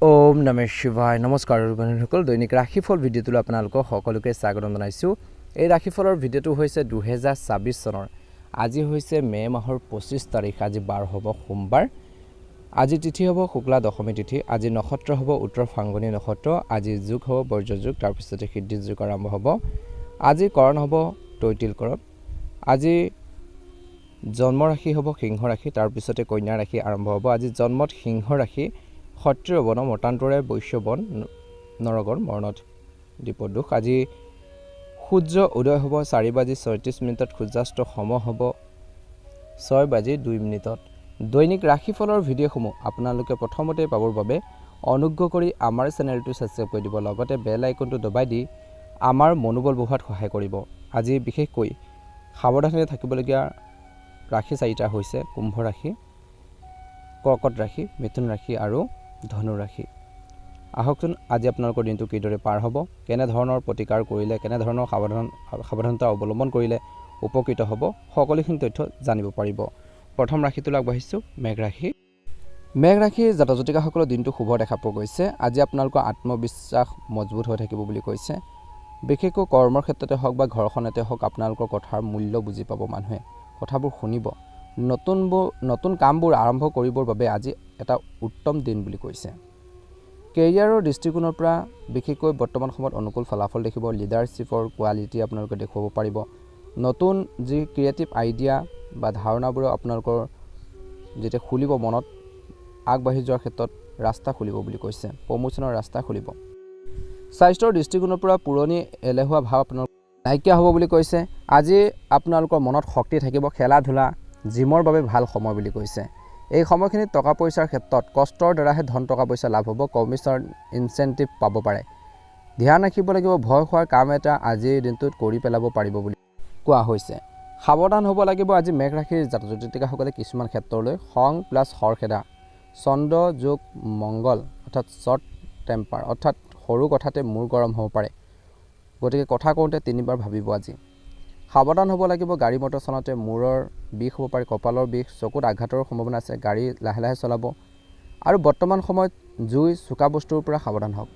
ওম নমঃ শিৱায়। নমস্কাৰ বন্ধুসকল, দৈনিক ৰাশিফল ভিডিঅ'টোলৈ আপোনালোকক সকলোকে স্বাগতম জনাইছোঁ। এই ৰাশিফলৰ ভিডিঅ'টো হৈছে 2024 চনৰ। আজি হৈছে মে মাহৰ 25 তাৰিখ। আজি বাৰ হ'ব সোমবাৰ। আজি তিথি হ'ব শুক্লা দশমী তিথি। আজি নক্ষত্ৰ হ'ব উত্তৰ ফাংগনী নক্ষত্ৰ। আজি যুগ হ'ব বৰ্জ্য যুগ, তাৰপিছতে সিদ্ধি যুগ আৰম্ভ হ'ব। আজি কৰণ হ'ব তৈতিল কৰণ। আজি জন্ম ৰাশি হ'ব সিংহ ৰাশি, তাৰপিছতে কন্যা ৰাশি আৰম্ভ হ'ব। আজি জন্মত সিংহ ৰাশি, ক্ষত্ৰিয় বন মতান্তৰে বৈশ্য বন নৰগণ মৰণত দ্বীপদোষ। আজি সূৰ্য উদয় হ'ব 4:34, সূৰ্যাস্ত সম হ'ব 6:02। দৈনিক ৰাশিফলৰ ভিডিঅ'সমূহ আপোনালোকে প্ৰথমতে পাবৰ বাবে অনুগ্ৰহ কৰি আমাৰ চেনেলটো ছাবস্ক্ৰাইব কৰি দিব, লগতে বেল আইকনটো দবাই দি আমাৰ মনোবল বঢ়োৱাত সহায় কৰিব। আজি বিশেষকৈ সাৱধানে থাকিবলগীয়া ৰাশি 4টা হৈছে কুম্ভ ৰাশি, কৰ্কট ৰাশি, মিথুন ৰাশি আৰু ধনু ৰাশি। আহকচোন আজি আপোনালোকৰ দিনটো কিদৰে পাৰ হ'ব, কেনেধৰণৰ প্ৰতিকাৰ কৰিলে, কেনেধৰণৰ সাৱধানতা অৱলম্বন কৰিলে উপকৃত হ'ব, সকলোখিনি তথ্য জানিব পাৰিব। প্ৰথম ৰাশিটোলৈ আগবাঢ়িছোঁ, মেঘ ৰাশি। মেঘ ৰাশিৰ জাতক জাতিকাসকলৰ দিনটো শুভ দেখা পোৱা গৈছে। আজি আপোনালোকৰ আত্মবিশ্বাস মজবুত হৈ থাকিব বুলি কৈছে। বিশেষকৈ কৰ্মৰ ক্ষেত্ৰতে হওক বা ঘৰখনতে হওক, আপোনালোকৰ কথাৰ মূল্য বুজি পাব মানুহে, কথাবোৰ শুনিব। নতুন কামবোৰ আৰম্ভ কৰিবৰ বাবে আজি এটা উত্তম দিন বুলি কৈছে। কেৰিয়াৰৰ দৃষ্টিকোণৰ পৰা বিশেষকৈ বৰ্তমান সময়ত অনুকূল ফলাফল দেখিব। লিডাৰশ্বিপৰ কোৱালিটি আপোনালোকে দেখুৱাব পাৰিব। নতুন যি ক্ৰিয়েটিভ আইডিয়া বা ধাৰণাবোৰো আপোনালোকৰ যেতিয়া খুলিব, মনত আগবাঢ়ি যোৱাৰ ক্ষেত্ৰত ৰাস্তা খুলিব বুলি কৈছে। প্ৰমোচনৰ ৰাস্তা খুলিব। স্বাস্থ্যৰ দৃষ্টিকোণৰ পৰা পুৰণি এলেহুৱা ভাৱ আপোনালোকৰ নাইকিয়া হ'ব বুলি কৈছে। আজি আপোনালোকৰ মনত শক্তি থাকিব। খেলা ধূলা, জিমৰ বাবে ভাল সময় বুলি কৈছে। এই সময়খিনিত টকা পইচাৰ ক্ষেত্ৰত কষ্টৰ দ্বাৰাহে ধন টকা পইচা লাভ হ'ব। কমিশ্যন ইনচেণ্টিভ পাব পাৰে। ধ্যান ৰাখিব লাগিব। ভয় খোৱাৰ কাম এটা আজিৰ দিনটোত কৰি পেলাব পাৰিব বুলি কোৱা হৈছে। সাৱধান হ'ব লাগিব আজি মেঘ ৰাশিৰ জাতক জাতিকাসকলে কিছুমান ক্ষেত্ৰলৈ। খং প্লাছ খৰখেদা, চন্দ্ৰ যোগ মংগল অৰ্থাৎ শ্বৰ্ট টেম্পাৰ, অৰ্থাৎ সৰু কথাতে মূৰ গৰম হ'ব পাৰে। গতিকে কথা কওঁতে 3বাৰ ভাবিব আজি। সাৱধান হ'ব লাগিব। গাড়ী মটৰ চলাওঁতে মূৰৰ বিষ হ'ব পাৰে, কঁপালৰ বিষ, চকুত আঘাতৰ সম্ভাৱনা আছে। গাড়ী লাহে লাহে চলাব। আৰু বৰ্তমান সময়ত জুই চোকা বস্তুৰ পৰা সাৱধান হওক।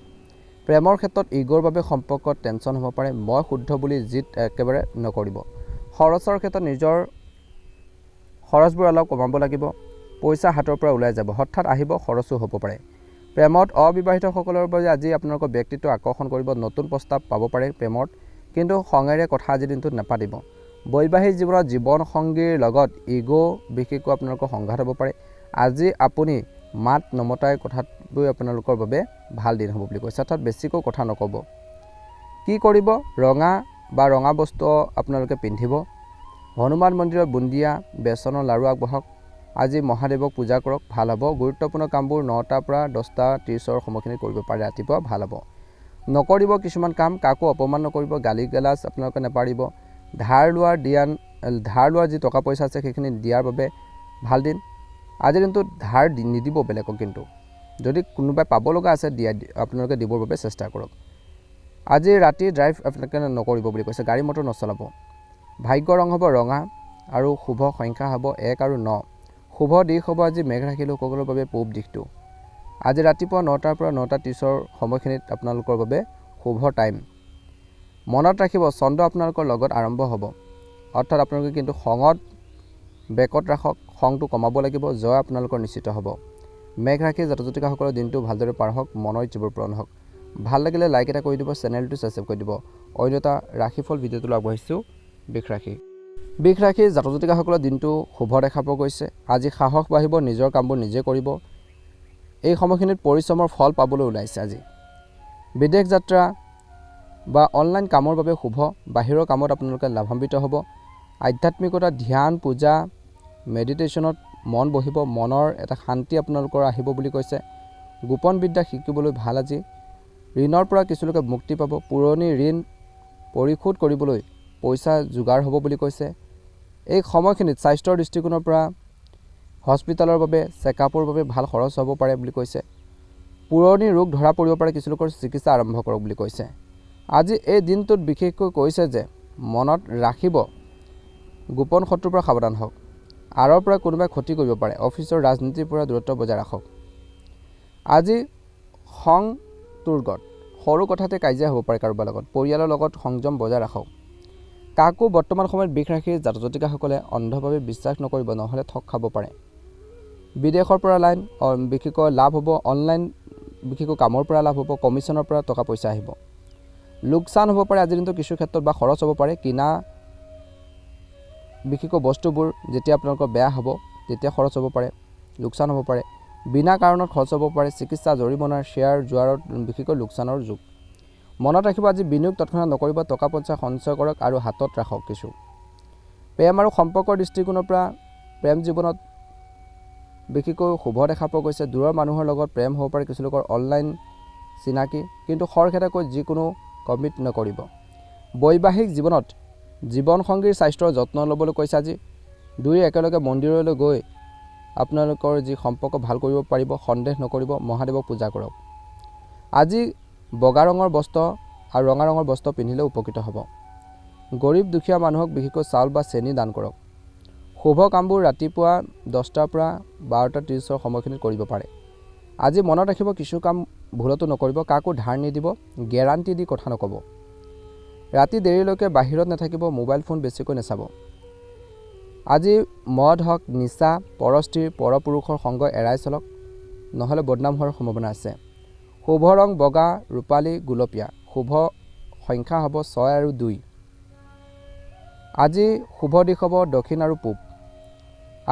প্ৰেমৰ ক্ষেত্ৰত ইগ'ৰ বাবে সম্পৰ্কত টেনশ্যন হ'ব পাৰে। মই শুদ্ধ বুলি জিদ একেবাৰে নকৰিব। খৰচৰ ক্ষেত্ৰত নিজৰ খৰচবোৰ অলপ কমাব লাগিব। পইচা হাতৰ পৰা ওলাই যাব, হঠাৎ আহিব, খৰচো হ'ব পাৰে। প্ৰেমত অবিবাহিতসকলৰ বাবে আজি আপোনালোকৰ ব্যক্তিত্ব আকৰ্ষণ কৰিব। নতুন প্ৰস্তাৱ পাব পাৰে প্ৰেমত, কিন্তু খঙেৰে কথা আজিৰ দিনটোত নাপাতিব। বৈবাহিক জীৱনত জীৱন সংগীৰ লগত ইগ' বিশেষকৈ আপোনালোকৰ সংঘাত হ'ব পাৰে। আজি আপুনি মাত নমতাই কথাবোৰ আপোনালোকৰ বাবে ভাল দিন হ'ব বুলি কৈছে, অৰ্থাৎ বেছিকৈ কথা নক'ব। কি কৰিব? ৰঙা বস্তু আপোনালোকে পিন্ধিব। হনুমান মন্দিৰত বুন্দিয়া, বেচনৰ লাড়ু আগবঢ়াওক। আজি মহাদেৱক পূজা কৰক, ভাল হ'ব। গুৰুত্বপূৰ্ণ কামবোৰ 9টাৰ পৰা 10:30 সময়খিনিত কৰিব পাৰে ৰাতিপুৱা, ভাল হ'ব। নকৰিব কিছুমান কাম, কাকো অপমান নকৰিব, গালি গালাজ আপোনালোকে নাপাৰিব। ধাৰ লোৱাৰ যি টকা পইচা আছে সেইখিনি দিয়াৰ বাবে ভাল দিন। আজিৰ দিনটোত ধাৰ নিদিব বেলেগক, কিন্তু যদি কোনোবাই পাব লগা আছে আপোনালোকে দিবৰ বাবে চেষ্টা কৰক। আজি ৰাতি ড্ৰাইভ আপোনালোকে নকৰিব বুলি কৈছে। গাড়ী মটৰ নচলাব। ভাগ্য ৰং হ'ব ৰঙা আৰু শুভ সংখ্যা হ'ব 1 আৰু 9। শুভ দিশ হ'ব আজি মেঘ ৰাশি লোকসকলৰ বাবে পূব দিশটো। আজি ৰাতিপুৱা 9টাৰ পৰা 9:30 সময়খিনিত আপোনালোকৰ বাবে শুভ টাইম। মনত ৰাখিব, চন্দ্ৰ আপোনালোকৰ লগত আৰম্ভ হ'ব, অৰ্থাৎ আপোনালোকে কিন্তু খঙত বেকত ৰাখক, খংটো কমাব লাগিব। জয় আপোনালোকৰ নিশ্চিত হ'ব। মেঘ ৰাশিৰ জাতক জাতিকাসকলৰ দিনটো ভালদৰে পাৰ হওক, মনৰ ইচ্ছাবোৰ পূৰণ হওক। ভাল লাগিলে লাইক এটা কৰি দিব, চেনেলটো ছাবস্ক্ৰাইব কৰি দিব। অন্য এটা ৰাশিফল ভিডিঅ'টোলৈ আগবাঢ়িছোঁ, বৃষ ৰাশি। বৃষ ৰাশিৰ জাতক জাতিকাসকলৰ দিনটো শুভ দেখা পোৱা গৈছে। আজি সাহস বাঢ়িব, নিজৰ কামবোৰ নিজে কৰিব। এই সময়খিনিত পৰিশ্ৰমৰ ফল পাবলৈ ওলাইছে। আজি বিদেশ যাত্ৰা বা অনলাইন কামৰ বাবে শুভ। বাহিৰৰ কামত আপোনালোকে লাভান্বিত হ'ব। আধ্যাত্মিকতা, ধ্যান, পূজা, মেডিটেশ্যনত মন বহিব। মনৰ এটা শান্তি আপোনালোকৰ আহিব বুলি কৈছে। গোপন বিদ্যা শিকিবলৈ ভাল আজি। ঋণৰ পৰা কিছুলোকে মুক্তি পাব। পুৰণি ঋণ পৰিশোধ কৰিবলৈ পইচা যোগাৰ হ'ব বুলি কৈছে। এই সময়খিনিত স্বাস্থ্যৰ দৃষ্টিকোণৰ পৰা হস্পিটেলৰ বাবে, চেকআপৰ বাবে ভাল খৰচ হ'ব পাৰে বুলি কৈছে। পুৰণি ৰোগ ধৰা পৰিব পাৰে, কিছুলোকৰ চিকিৎসা আৰম্ভ কৰক বুলি কৈছে। আজি এই দিনটোত বিশেষকৈ কৈছে যে মনত ৰাখিব, গোপন শত্ৰুৰ পৰা সাৱধান হওক। আঁৰৰ পৰা কোনোবাই ক্ষতি কৰিব পাৰে। অফিচৰ ৰাজনীতিৰ পৰা দূৰত্ব বজাই ৰাখক। আজি খং তুৰ্গত সৰু কথাতে কাজিয়া হ'ব পাৰে কাৰোবাৰ লগত পৰিয়ালৰ লগত সংযম বজাই ৰাখক কাকো বৰ্তমান সময়ত বিষ ৰাখি জাতজাতিকাসকলে অন্ধভাৱে বিশ্বাস নকৰিব নহ'লে ঠগ খাব পাৰে বিদেশৰ পৰা লাইন বিশেষকৈ লাভ হ'ব অনলাইন বিশেষকৈ কামৰ পৰা লাভ হ'ব কমিছনৰ পৰা টকা পইচা আহিব লোকচান হ'ব পাৰে আজিৰ দিনটো কিছু ক্ষেত্ৰত বা খৰচ হ'ব পাৰে কিনা বিশেষকৈ বস্তুবোৰ যেতিয়া আপোনালোকৰ বেয়া হ'ব তেতিয়া খৰচ হ'ব পাৰে লোকচান হ'ব পাৰে বিনা কাৰণত খৰচ হ'ব পাৰে চিকিৎসা জৰিমনাৰ শ্বেয়াৰ জোৱাৰত বিশেষকৈ লোকচানৰ যুগ মনত ৰাখিব আজি বিনিয়োগ তৎক্ষণাত নকৰিব টকা পইচা সঞ্চয় কৰক আৰু হাতত ৰাখক কিছু প্ৰেম আৰু সম্পৰ্কৰ দৃষ্টিকোণৰ পৰা প্ৰেম জীৱনত বিশেষকৈ শুভ দেখা পোৱা গৈছে দূৰৰ মানুহৰ লগত প্ৰেম হ'ব পাৰে কিছু লোকৰ অনলাইন চিনাকি কিন্তু খৰখেদাকৈ যিকোনো কমিট নকৰিব বৈবাহিক জীৱনত জীৱন সংগীৰ স্বাস্থ্যৰ যত্ন ল'বলৈ কৈছে আজি দুই একেলগে মন্দিৰলৈ গৈ আপোনালোকৰ যি সম্পৰ্ক ভাল কৰিব পাৰিব সন্দেহ নকৰিব মহাদেৱক পূজা কৰক আজি বগা ৰঙৰ বস্ত্ৰ আৰু ৰঙা ৰঙৰ বস্ত্ৰ পিন্ধিলে উপকৃত হ'ব গৰীব দুখীয়া মানুহক বিশেষকৈ চাউল বা চেনি দান কৰক শুভ কামবোৰ ৰাতিপুৱা 10টাৰ পৰা 12:30ৰ সময়খিনিত কৰিব পাৰে আজি মনত ৰাখিব কিছু কাম ভুলতো নকৰিব কাকো ধাৰ নিদিব গেৰাণ্টি দি কথা নক'ব ৰাতি দেৰিলৈকে বাহিৰত নাথাকিব মোবাইল ফোন বেছিকৈ নাচাব আজি মদ হওক নিচা পৰস্ত্ৰীৰ পৰপুৰুষৰ সংগ এৰাই চলক নহ'লে বদনাম হোৱাৰ সম্ভাৱনা আছে শুভ ৰং বগা ৰূপালী গুলপীয়া শুভ সংখ্যা হ'ব 6 আৰু 2 আজি শুভ দিশ হ'ব দক্ষিণ আৰু পূব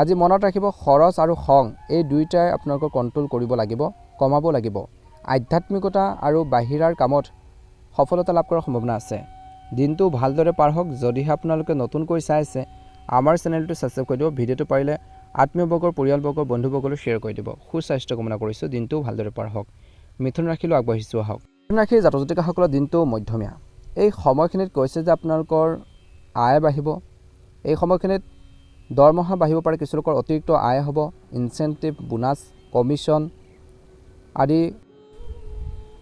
আজি মনত ৰাখিব খৰচ আৰু খং এই দুইটাই আপোনালোকৰ কণ্ট্ৰোল কৰিব লাগিব কমাব লাগিব আধ্যাত্মিকতা আৰু বাহিৰাৰ কামত সফলতা লাভ কৰাৰ সম্ভাৱনা আছে দিনটো ভালদৰে পাৰ হওক যদিহে আপোনালোকে নতুনকৈ চাই আছে আমাৰ চেনেলটো ছাবস্ক্ৰাইব কৰি দিব ভিডিঅ'টো পাৰিলে আত্মীয়বৰ্গৰ পৰিয়ালবৰ্গৰ বন্ধুবৰ্গলৈ শ্বেয়াৰ কৰি দিব সুস্বাস্থ্য কামনা কৰিছোঁ দিনটো ভালদৰে পাৰ হওক মিথুন ৰাশিলৈ আগবাঢ়িছোঁ আহক মিথুন ৰাশিৰ জাতক-জাতিকাসকলৰ দিনটো মধ্যমীয়া এই সময়খিনিত কৈছে যে আপোনালোকৰ আয় বাঢ়িব এই সময়খিনিত দৰমহা বাঢ়িব পাৰে কিছু লোকৰ অতিৰিক্ত আয় হ'ব ইনচেন্টিভ বোনাছ কমিশ্যন আদি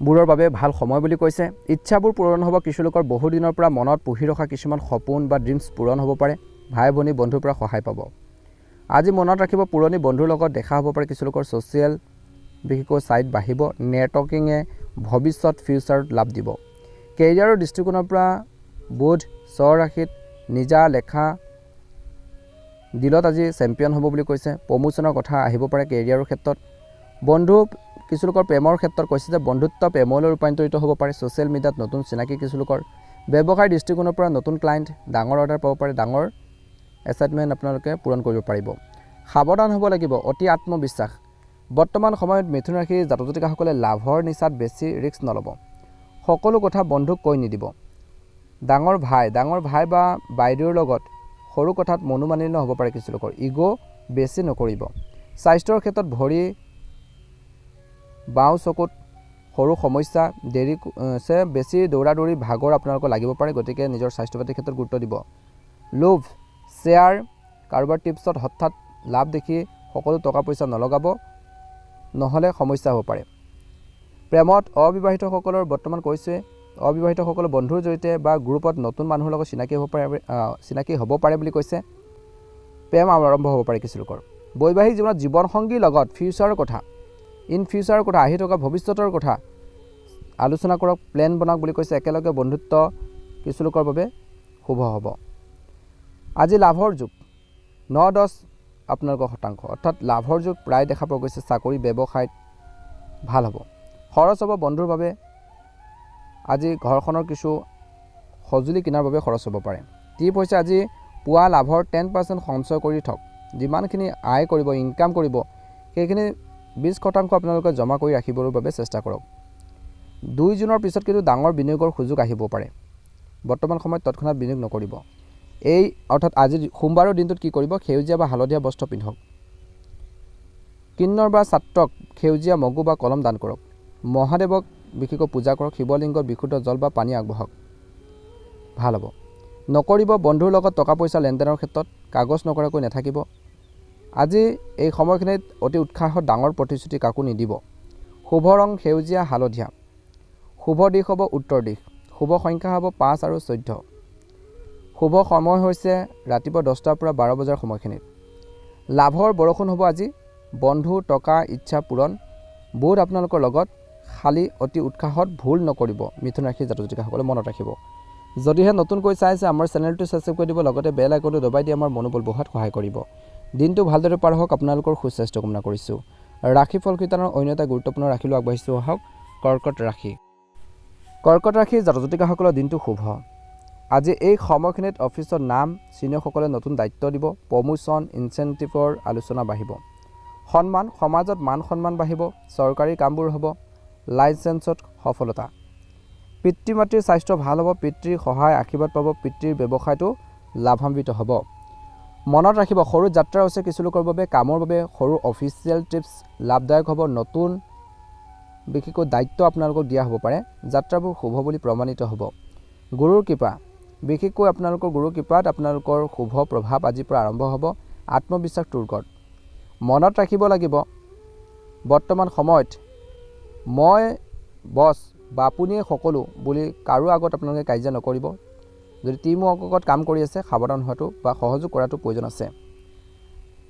বোৰৰ বাবে ভাল সময় বুলি কৈছে ইচ্ছাবোৰ পূৰণ হ'ব কিছু লোকৰ বহু দিনৰ পৰা মনত পুহি ৰখা কিছুমান সপোন বা ড্ৰিমছ পূৰণ হ'ব পাৰে ভাই ভনী বন্ধুৰ পৰা সহায় পাব আজি মনত ৰাখিব পুৰণি বন্ধুৰ লগত দেখা হ'ব পাৰে কিছু লোকৰ ছ'চিয়েল বিশেষকৈ ছাইট বাঢ়িব নেটৱৰ্কিঙে ভৱিষ্যত ফিউচাৰত লাভ দিব কেৰিয়াৰৰ দৃষ্টিকোণৰ পৰা বুধ স্বৰ ৰাশিত নিজা লেখা দিলত আজি চেম্পিয়ন হ'ব বুলি কৈছে প্ৰমোচনৰ কথা আহিব পাৰে কেৰিয়াৰৰ ক্ষেত্ৰত বন্ধু কিছু লোকৰ প্ৰেমৰ ক্ষেত্ৰত কৈছে যে বন্ধুত্ব প্ৰেমলৈ ৰূপান্তৰিত হ'ব পাৰে ছ'চিয়েল মিডিয়াত নতুন চিনাকি কিছু লোকৰ ব্যৱসায়ৰ দৃষ্টিকোণৰ পৰা নতুন ক্লায়েণ্ট ডাঙৰ অৰ্ডাৰ পাব পাৰে ডাঙৰ এছাইনমেণ্ট আপোনালোকে পূৰণ কৰিব পাৰিব সাৱধান হ'ব লাগিব অতি আত্মবিশ্বাস বৰ্তমান সময়ত মিথুন ৰাশিৰ জাতক-জাতিকাসকলে লাভৰ নিচাত বেছি ৰিস্ক নল'ব সকলো কথা বন্ধুক কৈ নিদিব ডাঙৰ ভাই বা বাইদেউৰ লগত সৰু কথাত মনোমালিন্য হ'ব পাৰে কিছু লোকৰ ইগ' বেছি নকৰিব স্বাস্থ্যৰ ক্ষেত্ৰত ভৰি বাওঁ চকুত সৰু সমস্যা দেৰি বেছি দৌৰা দৌৰি ভাগৰ আপোনালোকৰ লাগিব পাৰে গতিকে নিজৰ স্বাস্থ্য পাতিৰ ক্ষেত্ৰত গুৰুত্ব দিব লোভ শ্বেয়াৰ কাৰোবাৰ টিপছত হঠাৎ লাভ দেখি সকলো টকা পইচা নলগাব নহ'লে সমস্যা হ'ব পাৰে প্ৰেমত অবিবাহিতসকলৰ বৰ্তমান কৈছে অবিবাহিতসকলৰ বন্ধুৰ জৰিয়তে বা গ্ৰুপত নতুন মানুহৰ লগত চিনাকি হ'ব পাৰে বুলি কৈছে প্ৰেম আৰম্ভ হ'ব পাৰে কিছু লোকৰ বৈবাহিক জীৱনত জীৱন সংগীৰ লগত ফিউচাৰৰ কথা ইন ফিউচাৰৰ কথা আহি থকা ভৱিষ্যতৰ কথা আলোচনা কৰক প্লেন বনাওক বুলি কৈছে একেলগে বন্ধুত্ব কিছু লোকৰ বাবে শুভ হ'ব আজি লাভৰ যুগ 9-10 আপোনালোকৰ শতাংশ অৰ্থাৎ লাভৰ যুগ প্ৰায় দেখা পোৱা গৈছে চাকৰি ব্যৱসায়ত ভাল হ'ব খৰচ হ'ব বন্ধুৰ বাবে আজি ঘৰখনৰ কিছু সঁজুলি কিনাৰ বাবে খৰচ হ'ব পাৰে টিপ হৈছে আজি পুৱা লাভৰ 10% সঞ্চয় কৰি থওক যিমানখিনি আয় কৰিব ইনকাম কৰিব সেইখিনি 20% আপোনালোকে জমা কৰি ৰাখিবৰ বাবে চেষ্টা কৰক 2 জুনৰ পিছত কিন্তু ডাঙৰ বিনিয়োগৰ সুযোগ আহিব পাৰে বৰ্তমান সময়ত তৎক্ষণাত বিনিয়োগ নকৰিব এই অৰ্থাৎ আজি সোমবাৰৰ দিনটোত কি কৰিব সেউজীয়া বা হালধীয়া বস্ত্ৰ পিন্ধক কিন্নৰ বা ছাত্ৰক সেউজীয়া মগু বা কলম দান কৰক মহাদেৱক বিশেষকৈ পূজা কৰক শিৱলিংগত বিশুদ্ধ জল বা পানী আগবঢ়াওক ভাল হ'ব নকৰিব বন্ধুৰ লগত টকা পইচা লেনদেনৰ ক্ষেত্ৰত কাগজ নকৰাকৈ নাথাকিব আজি এই সময়খিনিত অতি উৎসাহত ডাঙৰ প্ৰতিশ্ৰুতি কাকো নিদিব শুভ ৰং সেউজীয়া হালধীয়া শুভ দিশ হ'ব উত্তৰ দিশ শুভ সংখ্যা হ'ব 5 আৰু 14 শুভ সময় হৈছে ৰাতিপুৱা 10টাৰ পৰা 12 বজাৰ সময়খিনিত লাভৰ বৰষুণ হ'ব আজি বন্ধু টকা ইচ্ছা পূৰণ বুধ আপোনালোকৰ লগত খালী অতি উৎসাহত ভুল নকৰিব। মিথুন ৰাশিৰ জাতক জাতিকাসকলে মনত ৰাখিব। যদিহে নতুনকৈ চাইছে আমাৰ চেনেলটো ছাবস্ক্ৰাইব কৰি দিব, লগতে বেল আইকনটো দবাই দি আমাৰ মনোবল বঢ়োৱাত সহায় কৰিব। দিনটো ভালদৰে পাৰ হওক, আপোনালোকৰ সুস্বাস্থ্য কামনা কৰিছোঁ। ৰাশিফল শিতানৰ অন্য এটা গুৰুত্বপূৰ্ণ ৰাশিলৈ আগবাঢ়িছোঁ আহক, কৰ্কট ৰাশি। কৰ্কট ৰাশিৰ জাতক জাতিকাসকলৰ দিনটো শুভ। আজি এই সময়খিনিত অফিচত নাম ছিনিয়ৰসকলে নতুন দায়িত্ব দিব, প্ৰমোশ্যন ইনচেণ্টিভৰ আলোচনা বাঢ়িব, সন্মান সমাজত মান সন্মান বাঢ়িব, চৰকাৰী কামবোৰ হ'ব, লাইচেন্সত সফলতা। পিতৃ মাতৃৰ স্বাস্থ্য ভাল হ'ব, পিতৃৰ সহায় আশীৰ্বাদ পাব, পিতৃৰ ব্যৱসায়টো লাভান্বিত হ'ব। মনত ৰাখিব, সৰু যাত্ৰা হৈছে কিছু লোকৰ বাবে, কামৰ বাবে সৰু অফিচিয়েল ট্ৰিপছ লাভদায়ক হ'ব, নতুন বিশেষকৈ দায়িত্ব আপোনালোকক দিয়া হ'ব পাৰে, যাত্ৰাবোৰ শুভ বুলি প্ৰমাণিত হ'ব। গুৰুৰ কৃপা, বিশেষকৈ আপোনালোকৰ গুৰুৰ কৃপাত আপোনালোকৰ শুভ প্ৰভাৱ আজিৰ পৰা আৰম্ভ হ'ব, আত্মবিশ্বাস তুৰ্গত। মনত ৰাখিব লাগিব, বৰ্তমান সময়ত মই বছ বা আপুনিয়ে সকলো বুলি কাৰো আগত আপোনালোকে কাজিয়া নকৰিব। যদি টিম ৱৰ্কত কাম কৰি আছে, সাৱধান হোৱাটো বা সহযোগ কৰাটো প্ৰয়োজন আছে।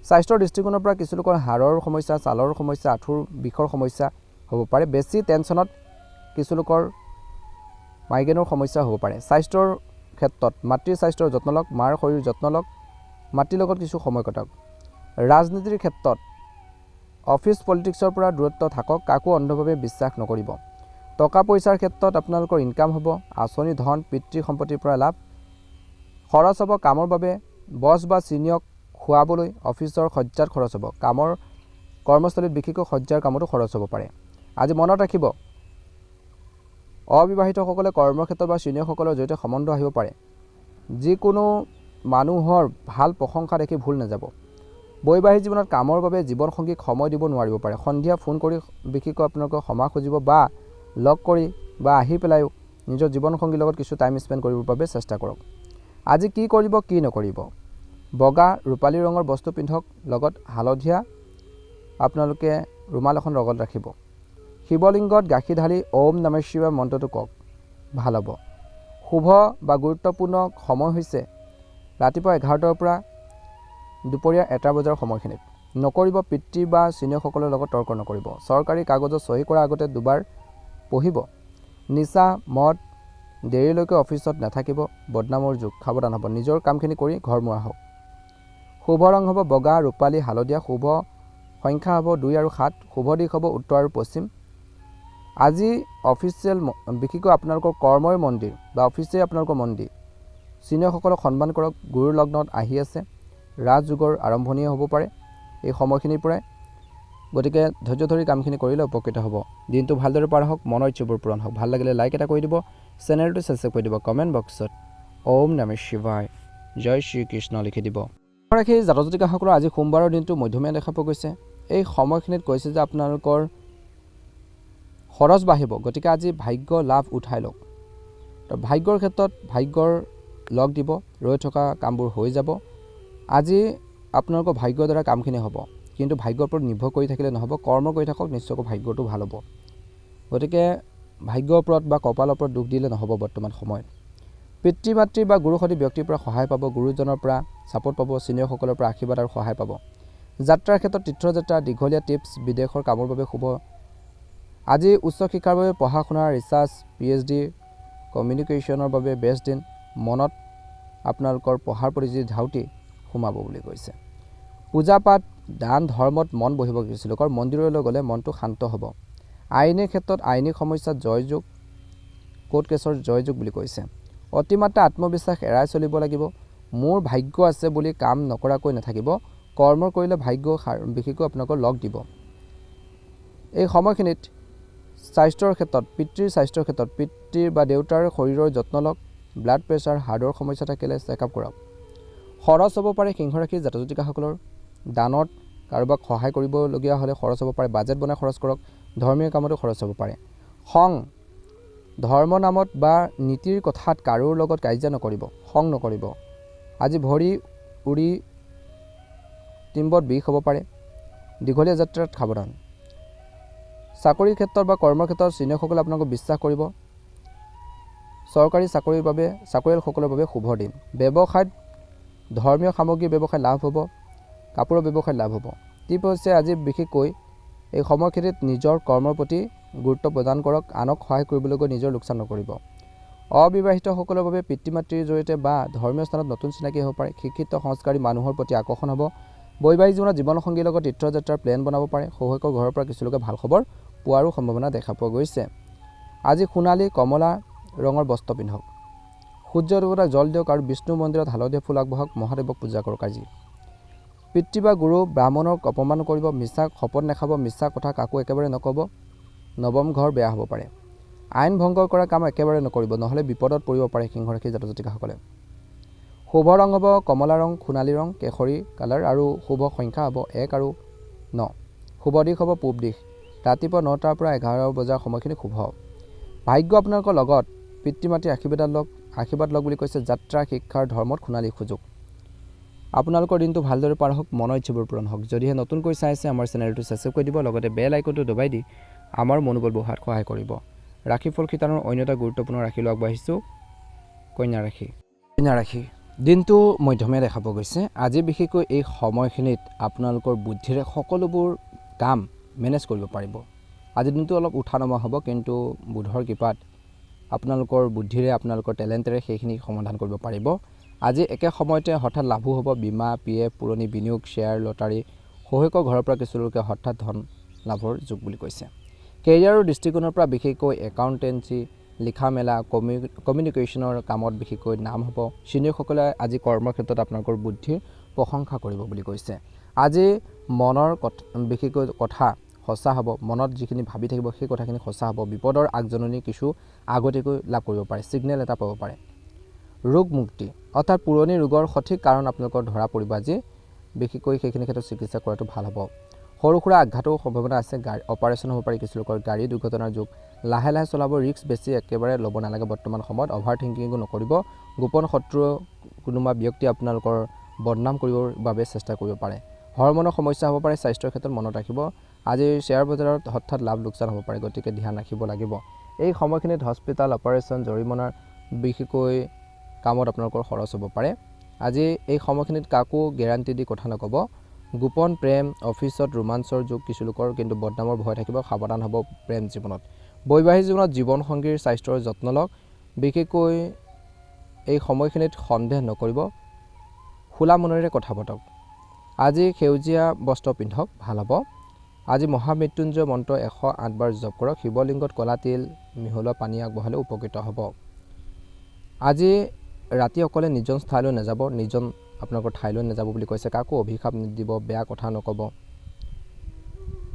স্বাস্থ্যৰ দৃষ্টিকোণৰ পৰা কিছু লোকৰ হাড়ৰ সমস্যা, ছালৰ সমস্যা, আঁঠুৰ বিষৰ সমস্যা হ'ব পাৰে। বেছি টেনশ্যনত কিছু লোকৰ মাইগ্ৰেনৰ সমস্যা হ'ব পাৰে। স্বাস্থ্যৰ ক্ষেত্ৰত মাতৃৰ স্বাস্থ্যৰ যত্ন লওক, মাৰ শৰীৰৰ যত্ন লওক, মাতৃৰ লগত কিছু সময় কটাওক। ৰাজনীতিৰ ক্ষেত্ৰত অফিচ পলিটিক্সৰ পৰা দূৰত্ব থাকক, কাকো অন্ধভাৱে বিশ্বাস নকৰিব। টকা পইচাৰ ক্ষেত্ৰত আপোনালোকৰ ইনকাম হ'ব, আঁচনি ধন, পিতৃ সম্পত্তিৰ পৰা লাভ, খৰচ হ'ব কামৰ বাবে, বছ বা চিনিয়ৰক খুৱাবলৈ অফিচৰ সজ্জাত খৰচ হ'ব, কৰ্মস্থলীত বিশেষকৈ সজ্জাৰ কামতো খৰচ হ'ব পাৰে। আজি মনত ৰাখিব, অবিবাহিতসকলে কৰ্মক্ষেত্ৰত বা চিনিয়ৰসকলৰ জৰিয়তে সম্বন্ধ আহিব পাৰে। যিকোনো মানুহৰ ভাল প্ৰশংসা দেখি ভুল নাযাব। বৈবাহিক জীৱনত কামৰ বাবে জীৱনসংগীক সময় দিব নোৱাৰিব পাৰে। সন্ধিয়া ফোন কৰি বিশেষকৈ আপোনালোকক ক্ষমা খুজিব বা লগ কৰি বা আহি পেলাইও নিজৰ জীৱনসংগীৰ লগত কিছু টাইম স্পেণ্ড কৰিবৰ বাবে চেষ্টা কৰক। আজি কি কৰিব কি নকৰিব, বগা ৰূপালী ৰঙৰ বস্তু পিন্ধক, লগত হালধীয়া আপোনালোকে ৰুমাল এখন লগত ৰাখিব। শিৱলিংগত গাখীৰ ঢালি ওম নমঃ শিৱায় মন্ত্ৰটো কওক, ভাল হ'ব। শুভ বা গুৰুত্বপূৰ্ণ সময় হৈছে ৰাতিপুৱা 11টাৰ পৰা দুপৰীয়া 1টা বজাৰ সময়খিনিত। নকৰিব পিতৃ বা চিনিয়ৰসকলৰ লগত তৰ্ক নকৰিব। চৰকাৰী কাগজত চহী কৰাৰ আগতে দুবাৰ পঢ়িব। নিচা মদ দেৰিলৈকে অফিচত নাথাকিব, বদনামৰ যুগ, সাৱধান হ'ব। নিজৰ কামখিনি কৰি ঘৰ মুৱা হওক। শুভ ৰং হ'ব বগা, ৰূপালী, হালধীয়া। শুভ সংখ্যা হ'ব 2 আৰু 7। শুভ দিশ হ'ব উত্তৰ আৰু পশ্চিম। আজি অফিচিয়েল বিশেষকৈ আপোনালোকৰ কৰ্মৰ মন্দিৰ বা অফিচে আপোনালোকৰ মন্দিৰ, চিনিয়ৰসকলক সন্মান কৰক। গুৰুৰ লগ্নত আহি আছে, ৰাজযোগৰ আৰম্ভণি হ'ব পাৰে এই সময়খিনিৰ পৰাই, গতিকে ধৈৰ্য ধৰি কামখিনি কৰিলে উপকৃত হ'ব। দিনটো ভালদৰে পাৰ হওক, মনৰ ইচ্ছাবোৰ পূৰণ হওক। ভাল লাগিলে লাইক এটা কৰি দিব, চেনেলটো ছাবস্ক্ৰাইব কৰি দিব, কমেণ্ট বক্সত ওম নমঃ শিৱায় জয় শ্ৰীকৃষ্ণ লিখি দিব। ৰাশি জাতক জাতিকাসকলৰ আজি সোমবাৰৰ দিনটো মধ্যমীয়া দেখা পোৱা গৈছে। এই সময়খিনিত কৈছে যে আপোনালোকৰ খৰচ বাঢ়িব, গতিকে আজি ভাগ্য লাভ উঠাই লওক। তো ভাগ্যৰ ক্ষেত্ৰত ভাগ্যৰ লগ দিব, ৰৈ থকা কামবোৰ হৈ যাব। আজি আপোনালোকৰ ভাগ্যৰ দ্বাৰা কামখিনি হ'ব, কিন্তু ভাগ্যৰ ওপৰত নিৰ্ভৰ কৰি থাকিলে নহ'ব। কৰ্ম কৰি থাকক, নিশ্চয়কৈ ভাগ্যটো ভাল হ'ব। গতিকে ভাগ্যৰ ওপৰত বা কপালৰ ওপৰত দুখ দিলে নহ'ব। বৰ্তমান সময়ত পিতৃ মাতৃ বা গুৰুসদী ব্যক্তিৰ পৰা সহায় পাব, গুৰুজনৰ পৰা ছাপোৰ্ট পাব, চিনিয়ৰসকলৰ পৰা আশীৰ্বাদ আৰু সহায় পাব। যাত্ৰাৰ ক্ষেত্ৰত তীৰ্থযাত্ৰা, দীঘলীয়া টিপছ, বিদেশৰ কামৰ বাবে শুভ। আজি উচ্চ শিক্ষাৰ বাবে পঢ়া শুনা, ৰিচাৰ্চ, PhD, কমিউনিকেশ্যনৰ বাবে বেষ্ট দিন। মনত আপোনালোকৰ পঢ়াৰ প্ৰতি যি ধাউতি সোমাব বুলি কৈছে। পূজা পাঠ, দান ধৰ্মত মন বহিব। কিছু লোকৰ মন্দিৰলৈ গ'লে মনটো শান্ত হ'ব। আইনী ক্ষেত্ৰত আইনী সমস্যাত জয়যোগ, কোৰ্ট কেছৰ জয়যোগ বুলি কৈছে। অতিমাত্ৰা আত্মবিশ্বাস এৰাই চলিব লাগিব। মোৰ ভাগ্য আছে বুলি কাম নকৰাকৈ নাথাকিব। কৰ্ম কৰিলে ভাগ্য বিশেষকৈ আপোনালোকৰ লগ দিব। এই সময়খিনিত স্বাস্থ্যৰ ক্ষেত্ৰত পিতৃৰ স্বাস্থ্যৰ ক্ষেত্ৰত পিতৃৰ বা দেউতাৰ শৰীৰৰ যত্ন লওক। ব্লাড প্ৰেছাৰ, হাৰ্টৰ সমস্যা থাকিলে চেকআপ কৰক। খৰচ হ'ব পাৰে সিংহ ৰাশিৰ জাতক জাতিকাসকলৰ। দানত কাৰোবাক সহায় কৰিবলগীয়া হ'লে খৰচ হ'ব পাৰে। বাজেট বনাই খৰচ কৰক। ধৰ্মীয় কামতো খৰচ হ'ব পাৰে। খং, ধৰ্ম নামত বা নীতিৰ কথাত কাৰোৰ লগত কাজিয়া নকৰিব, খং নকৰিব। আজি ভৰি উৰি টিম্বত বিষ হ'ব পাৰে। দীঘলীয়া যাত্ৰাত সাৱধান। চাকৰিৰ ক্ষেত্ৰত বা কৰ্মৰ ক্ষেত্ৰত চিনিয়ৰসকলে আপোনালোকক বিশ্বাস কৰিব। চৰকাৰী চাকৰিৰ বাবে চাকৰিয়ালসকলৰ বাবে শুভ দিন। ব্যৱসায়ত ধৰ্মীয় সামগ্ৰীৰ ব্যৱসায় লাভ হ'ব, কাপোৰৰ ব্যৱসায় লাভ হ'ব। টিপ হৈছে আজি বিশেষকৈ এই সময়খিনিত নিজৰ কৰ্মৰ প্ৰতি গুৰুত্ব প্ৰদান কৰক। আনক সহায় কৰিবলৈ গৈ নিজৰ লোকচান নকৰিব। অবিবাহিতসকলৰ বাবে পিতৃ মাতৃৰ জৰিয়তে বা ধৰ্মীয় স্থানত নতুন চিনাকি হ'ব পাৰে। শিক্ষিত সংস্কাৰী মানুহৰ প্ৰতি আকৰ্ষণ হ'ব। বৈবাহিক জীৱনত জীৱনসংগীৰ লগত তীৰ্থযাত্ৰাৰ প্লেন বনাব পাৰে। শহুৰেকৰ ঘৰৰ পৰা কিছু লোকে ভাল খবৰ পোৱাৰো সম্ভাৱনা দেখা পোৱা গৈছে। আজি সোণালী কমলা ৰঙৰ বস্ত্ৰ পিন্ধক। সূৰ্য দেৱতাক জল দিয়ক আৰু বিষ্ণু মন্দিৰত হালধীয়া ফুল আগবঢ়াওক। মহাদেৱক পূজা কৰক। আজি পিতৃ বা গুৰু ব্ৰাহ্মণক অপমান কৰিব। মিছা শপত নাখাব। মিছা কথা কাকো একেবাৰে নক'ব। নৱম ঘৰ বেয়া হ'ব পাৰে। আইন ভংগ কৰা কাম একেবাৰে নকৰিব, নহ'লে বিপদত পৰিব পাৰে সিংহ ৰাশিৰ জাতক জাতিকাসকলে। শুভ ৰং হ'ব কমলা ৰং, সোণালী ৰং, কেশৰী কালাৰ আৰু শুভ সংখ্যা হ'ব 1 আৰু 9। শুভ দিশ হ'ব পূব দিশ। ৰাতিপুৱা 9টাৰ পৰা 11 বজাৰ সময়খিনি শুভ। ভাগ্য আপোনালোকৰ লগত। পিতৃ মাতৃৰ আশীৰ্বাদ লওক বুলি কৈছে। যাত্ৰা, শিক্ষাৰ, ধৰ্মত সোণালী সুযোগ। আপোনালোকৰ দিনটো ভালদৰে পাৰ হওক, মনৰ ইচ্ছাবোৰ পূৰণ হওক। যদিহে নতুনকৈ চাই আছে আমাৰ চেনেলটো ছাবস্ক্ৰাইব কৰি দিব, লগতে বেল আইকনটো দবাই দি আমাৰ মনোবল বঢ়োৱাত সহায় কৰিব। ৰাশিফল শিতানৰ অন্য এটা গুৰুত্বপূৰ্ণ ৰাশি লৈ আগবাঢ়িছোঁ, কন্যা ৰাশি। কন্যা ৰাশি দিনটো মধ্যমীয়া দেখা পোৱা গৈছে। আজি বিশেষকৈ এই সময়খিনিত আপোনালোকৰ বুদ্ধিৰে সকলোবোৰ কাম মেনেজ কৰিব পাৰিব। আজি দিনটো অলপ উঠা নমা হ'ব, কিন্তু বুধৰ কৃপাত আপোনালোকৰ বুদ্ধিৰে আপোনালোকৰ টেলেণ্টেৰে সেইখিনি সমাধান কৰিব পাৰিব। আজি একে সময়তে হঠাৎ লাভো হ'ব। বীমা, PF, পুৰণি বিনিয়োগ, শ্বেয়াৰ, লটাৰী, শহুৰেকৰ ঘৰৰ পৰা কিছু লোকে হঠাৎ ধন লাভৰ যোগ বুলি কৈছে। কেৰিয়াৰৰ দৃষ্টিকোণৰ পৰা বিশেষকৈ একাউণ্টেঞ্চি, লিখা মেলা, কমিউনিকেশ্যনৰ কামত বিশেষকৈ নাম হ'ব। চিনিয়ৰসকলে আজি কৰ্মৰ ক্ষেত্ৰত আপোনালোকৰ বুদ্ধিৰ প্ৰশংসা কৰিব বুলি কৈছে। আজি মনৰ বিশেষকৈ কথা সঁচা হ'ব। মনত যিখিনি ভাবি থাকিব সেই কথাখিনি সঁচা হ'ব। বিপদৰ আগজননী কিছু আগতীয়াকৈ লাভ কৰিব পাৰে, ছিগনেল এটা পাব পাৰে। ৰোগ মুক্তি অৰ্থাৎ পুৰণি ৰোগৰ সঠিক কাৰণ আপোনালোকৰ ধৰা পৰিব। আজি বিশেষকৈ সেইখিনি ক্ষেত্ৰত চিকিৎসা কৰাটো ভাল হ'ব। সৰু সুৰা আঘাতৰো সম্ভাৱনা আছে। অপাৰেশ্যন হ'ব পাৰে কিছু লোকৰ। গাড়ী দুৰ্ঘটনাৰ যোগ। লাহে লাহে চলাব। ৰিস্ক বেছি একেবাৰে ল'ব নালাগে। বৰ্তমান সময়ত অভাৰ থিংকিঙো নকৰিব। গোপন শত্ৰু কোনোবা ব্যক্তি আপোনালোকৰ বদনাম কৰিবৰ বাবে চেষ্টা কৰিব পাৰে। হৰমনৰ সমস্যা হ'ব পাৰে। স্বাস্থ্যৰ ক্ষেত্ৰত মনত ৰাখিব। আজি শ্বেয়াৰ বজাৰত হঠাৎ লাভ লোকচান হ'ব পাৰে, গতিকে ধ্যান ৰাখিব লাগিব। এই সময়খিনিত হস্পিটেল, অপাৰেশ্যন, জৰিমনাৰ বিশেষকৈ কামত আপোনালোকৰ খৰচ হ'ব পাৰে। আজি এই সময়খিনিত কাকো গেৰাণ্টি দি কথা নক'ব। গোপন প্ৰেম, অফিচত ৰোমাঞ্চৰ যুগ কিছু লোকৰ, কিন্তু বদনামৰ ভয় থাকিব। সাৱধান হ'ব প্ৰেম জীৱনত। বৈবাহিক জীৱনত জীৱনসংগীৰ স্বাস্থ্যৰ যত্ন লওক। বিশেষকৈ এই সময়খিনিত সন্দেহ নকৰিব। খোলা মনেৰে কথা পাতক। আজি সেউজীয়া বস্ত্ৰ পিন্ধক, ভাল হ'ব। আজি মহামৃত্যুঞ্জয় মন্ত্ৰ 108 বাৰ জপ কৰক। শিৱলিংগত ক'লা তিল মিহলোৱা পানী আগবঢ়ালে উপকৃত হ'ব। আজি ৰাতি অকলে নিজন ঠাইলৈ নাযাব। নিজন আপোনালোকৰ ঠাইলৈ নাযাব বুলি কৈছে। কাকো অভিশাপ নিদিব, বেয়া কথা নক'ব।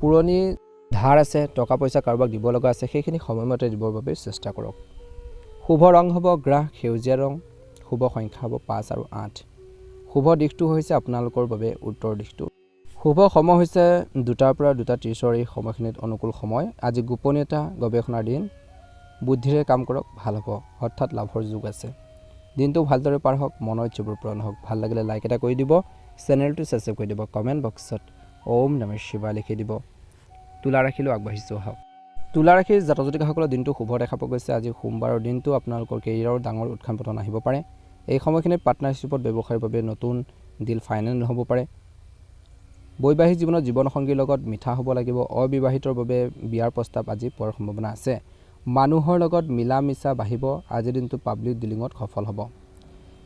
পুৰণি ধাৰ আছে, টকা পইচা কাৰোবাক দিব লগা আছে, সেইখিনি সময়মতে দিবৰ বাবে চেষ্টা কৰক। শুভ ৰং হ'ব গ্ৰাহ, সেউজীয়া ৰং। শুভ সংখ্যা হ'ব 5 আৰু 8। শুভ দিশটো হৈছে আপোনালোকৰ বাবে উত্তৰ দিশটো। শুভ সময় হৈছে 2টাৰ পৰা 2:30। এই সময়খিনিত অনুকূল সময়। আজি গোপনীয়তা গৱেষণাৰ দিন। বুদ্ধিৰে কাম কৰক, ভাল হ'ব। অৰ্থাৎ লাভৰ যোগ আছে। দিনটো ভালদৰে পাৰ হওক, মনৰ ইচ্ছাবোৰ পূৰণ হওক। ভাল লাগিলে লাইক এটা কৰি দিব, চেনেলটো ছাবস্ক্ৰাইব কৰি দিব, কমেণ্ট বক্সত ওম নমঃ শিৱায় লিখি দিব। তুলা ৰাশিলৈ আগবাঢ়িছোঁ আহক। তুলা ৰাশিৰ জাতক জাতিকাসকলৰ দিনটো শুভ দেখা পোৱা গৈছে। আজি সোমবাৰৰ দিনটো আপোনালোকৰ কেৰিয়াৰৰ ডাঙৰ উত্থান পতন আহিব পাৰে। এই সময়খিনিত পাৰ্টনাৰশ্বিপত ব্যৱসায়ৰ বাবে নতুন ডিল ফাইনেল হ'ব পাৰে। বৈবাহিক জীৱনত জীৱনসংগীৰ লগত মিঠা হ'ব লাগিব। অবিবাহিতৰ বাবে বিয়াৰ প্ৰস্তাৱ আজি পোৱাৰ সম্ভাৱনা আছে। মানুহৰ লগত মিলা মিছা বাঢ়িব। আজিৰ দিনটো পাব্লিক ডিলিঙত সফল হ'ব।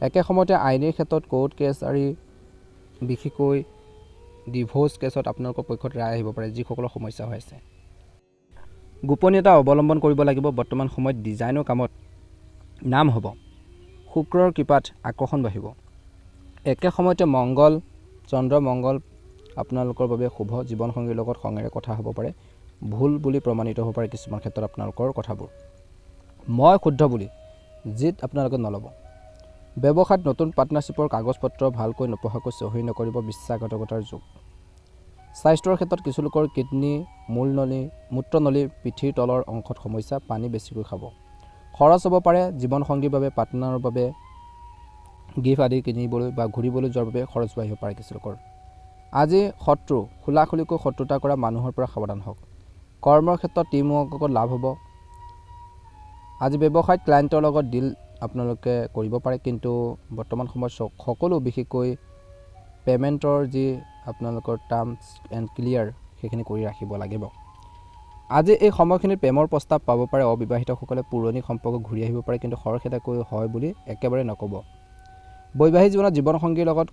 একে সময়তে আইনীৰ ক্ষেত্ৰত কোৰ্ট কেছাৰী, বিশেষকৈ ডিভোৰ্চ কেছত আপোনালোকৰ পক্ষত ৰায় আহিব পাৰে, যিসকলৰ সমস্যা হৈ আছে। গোপনীয়তা অৱলম্বন কৰিব লাগিব। বৰ্তমান সময়ত ডিজাইনৰ কামত নাম হ'ব। শুক্ৰৰ কৃপাত আকৰ্ষণ বাঢ়িব। একে সময়তে মংগল, চন্দ্ৰ মংগল আপোনালোকৰ বাবে শুভ। জীৱনসংগীৰ লগত খঙেৰে কথা হ'ব পাৰে। ভুল বুলি প্ৰমাণিত হ'ব পাৰে কিছুমান ক্ষেত্ৰত আপোনালোকৰ কথাবোৰ। মই শুদ্ধ বুলি জিত আপোনালোকে নল'ব। ব্যৱসায়ত নতুন পাৰ্টনাৰশ্বিপৰ কাগজ পত্ৰ ভালকৈ নপঢ়াকৈ চহী নকৰিব। বিশ্বাসঘাতকতাৰ যুগ। স্বাস্থ্যৰ ক্ষেত্ৰত কিছু লোকৰ কিডনী, মূত্ৰনলী, পিঠিৰ তলৰ অংশত সমস্যা। পানী বেছিকৈ খাব। খৰচ হ'ব পাৰে। জীৱনসংগীৰ বাবে পাৰ্টনাৰৰ বাবে গিফ্ট আদি কিনিবলৈ বা ঘূৰিবলৈ যোৱাৰ বাবে খৰচ বাঢ়িব পাৰে কিছু লোকৰ। আজি শত্ৰু, খোলাখুলিকৈ শত্ৰুতা কৰা মানুহৰ পৰা সাৱধান হওক। কৰ্মৰ ক্ষেত্ৰত টিমৱৰ্কত লাভ হ'ব। আজি ব্যৱসায়ত ক্লায়েণ্টৰ লগত ডিল আপোনালোকে কৰিব পাৰে, কিন্তু বৰ্তমান সময়ত সকলো বিশেষকৈ পে'মেণ্টৰ যি আপোনালোকৰ টাৰ্মছ এণ্ড ক্লিয়াৰ সেইখিনি কৰি ৰাখিব লাগিব। আজি এই সময়খিনিত প্ৰেমৰ প্ৰস্তাৱ পাব পাৰে। অবিবাহিতসকলে পুৰণি সম্পৰ্ক ঘূৰি আহিব পাৰে, কিন্তু খৰখেদাকৈ হয় বুলি একেবাৰে নক'ব। বৈবাহিক জীৱনত জীৱনসংগীৰ লগত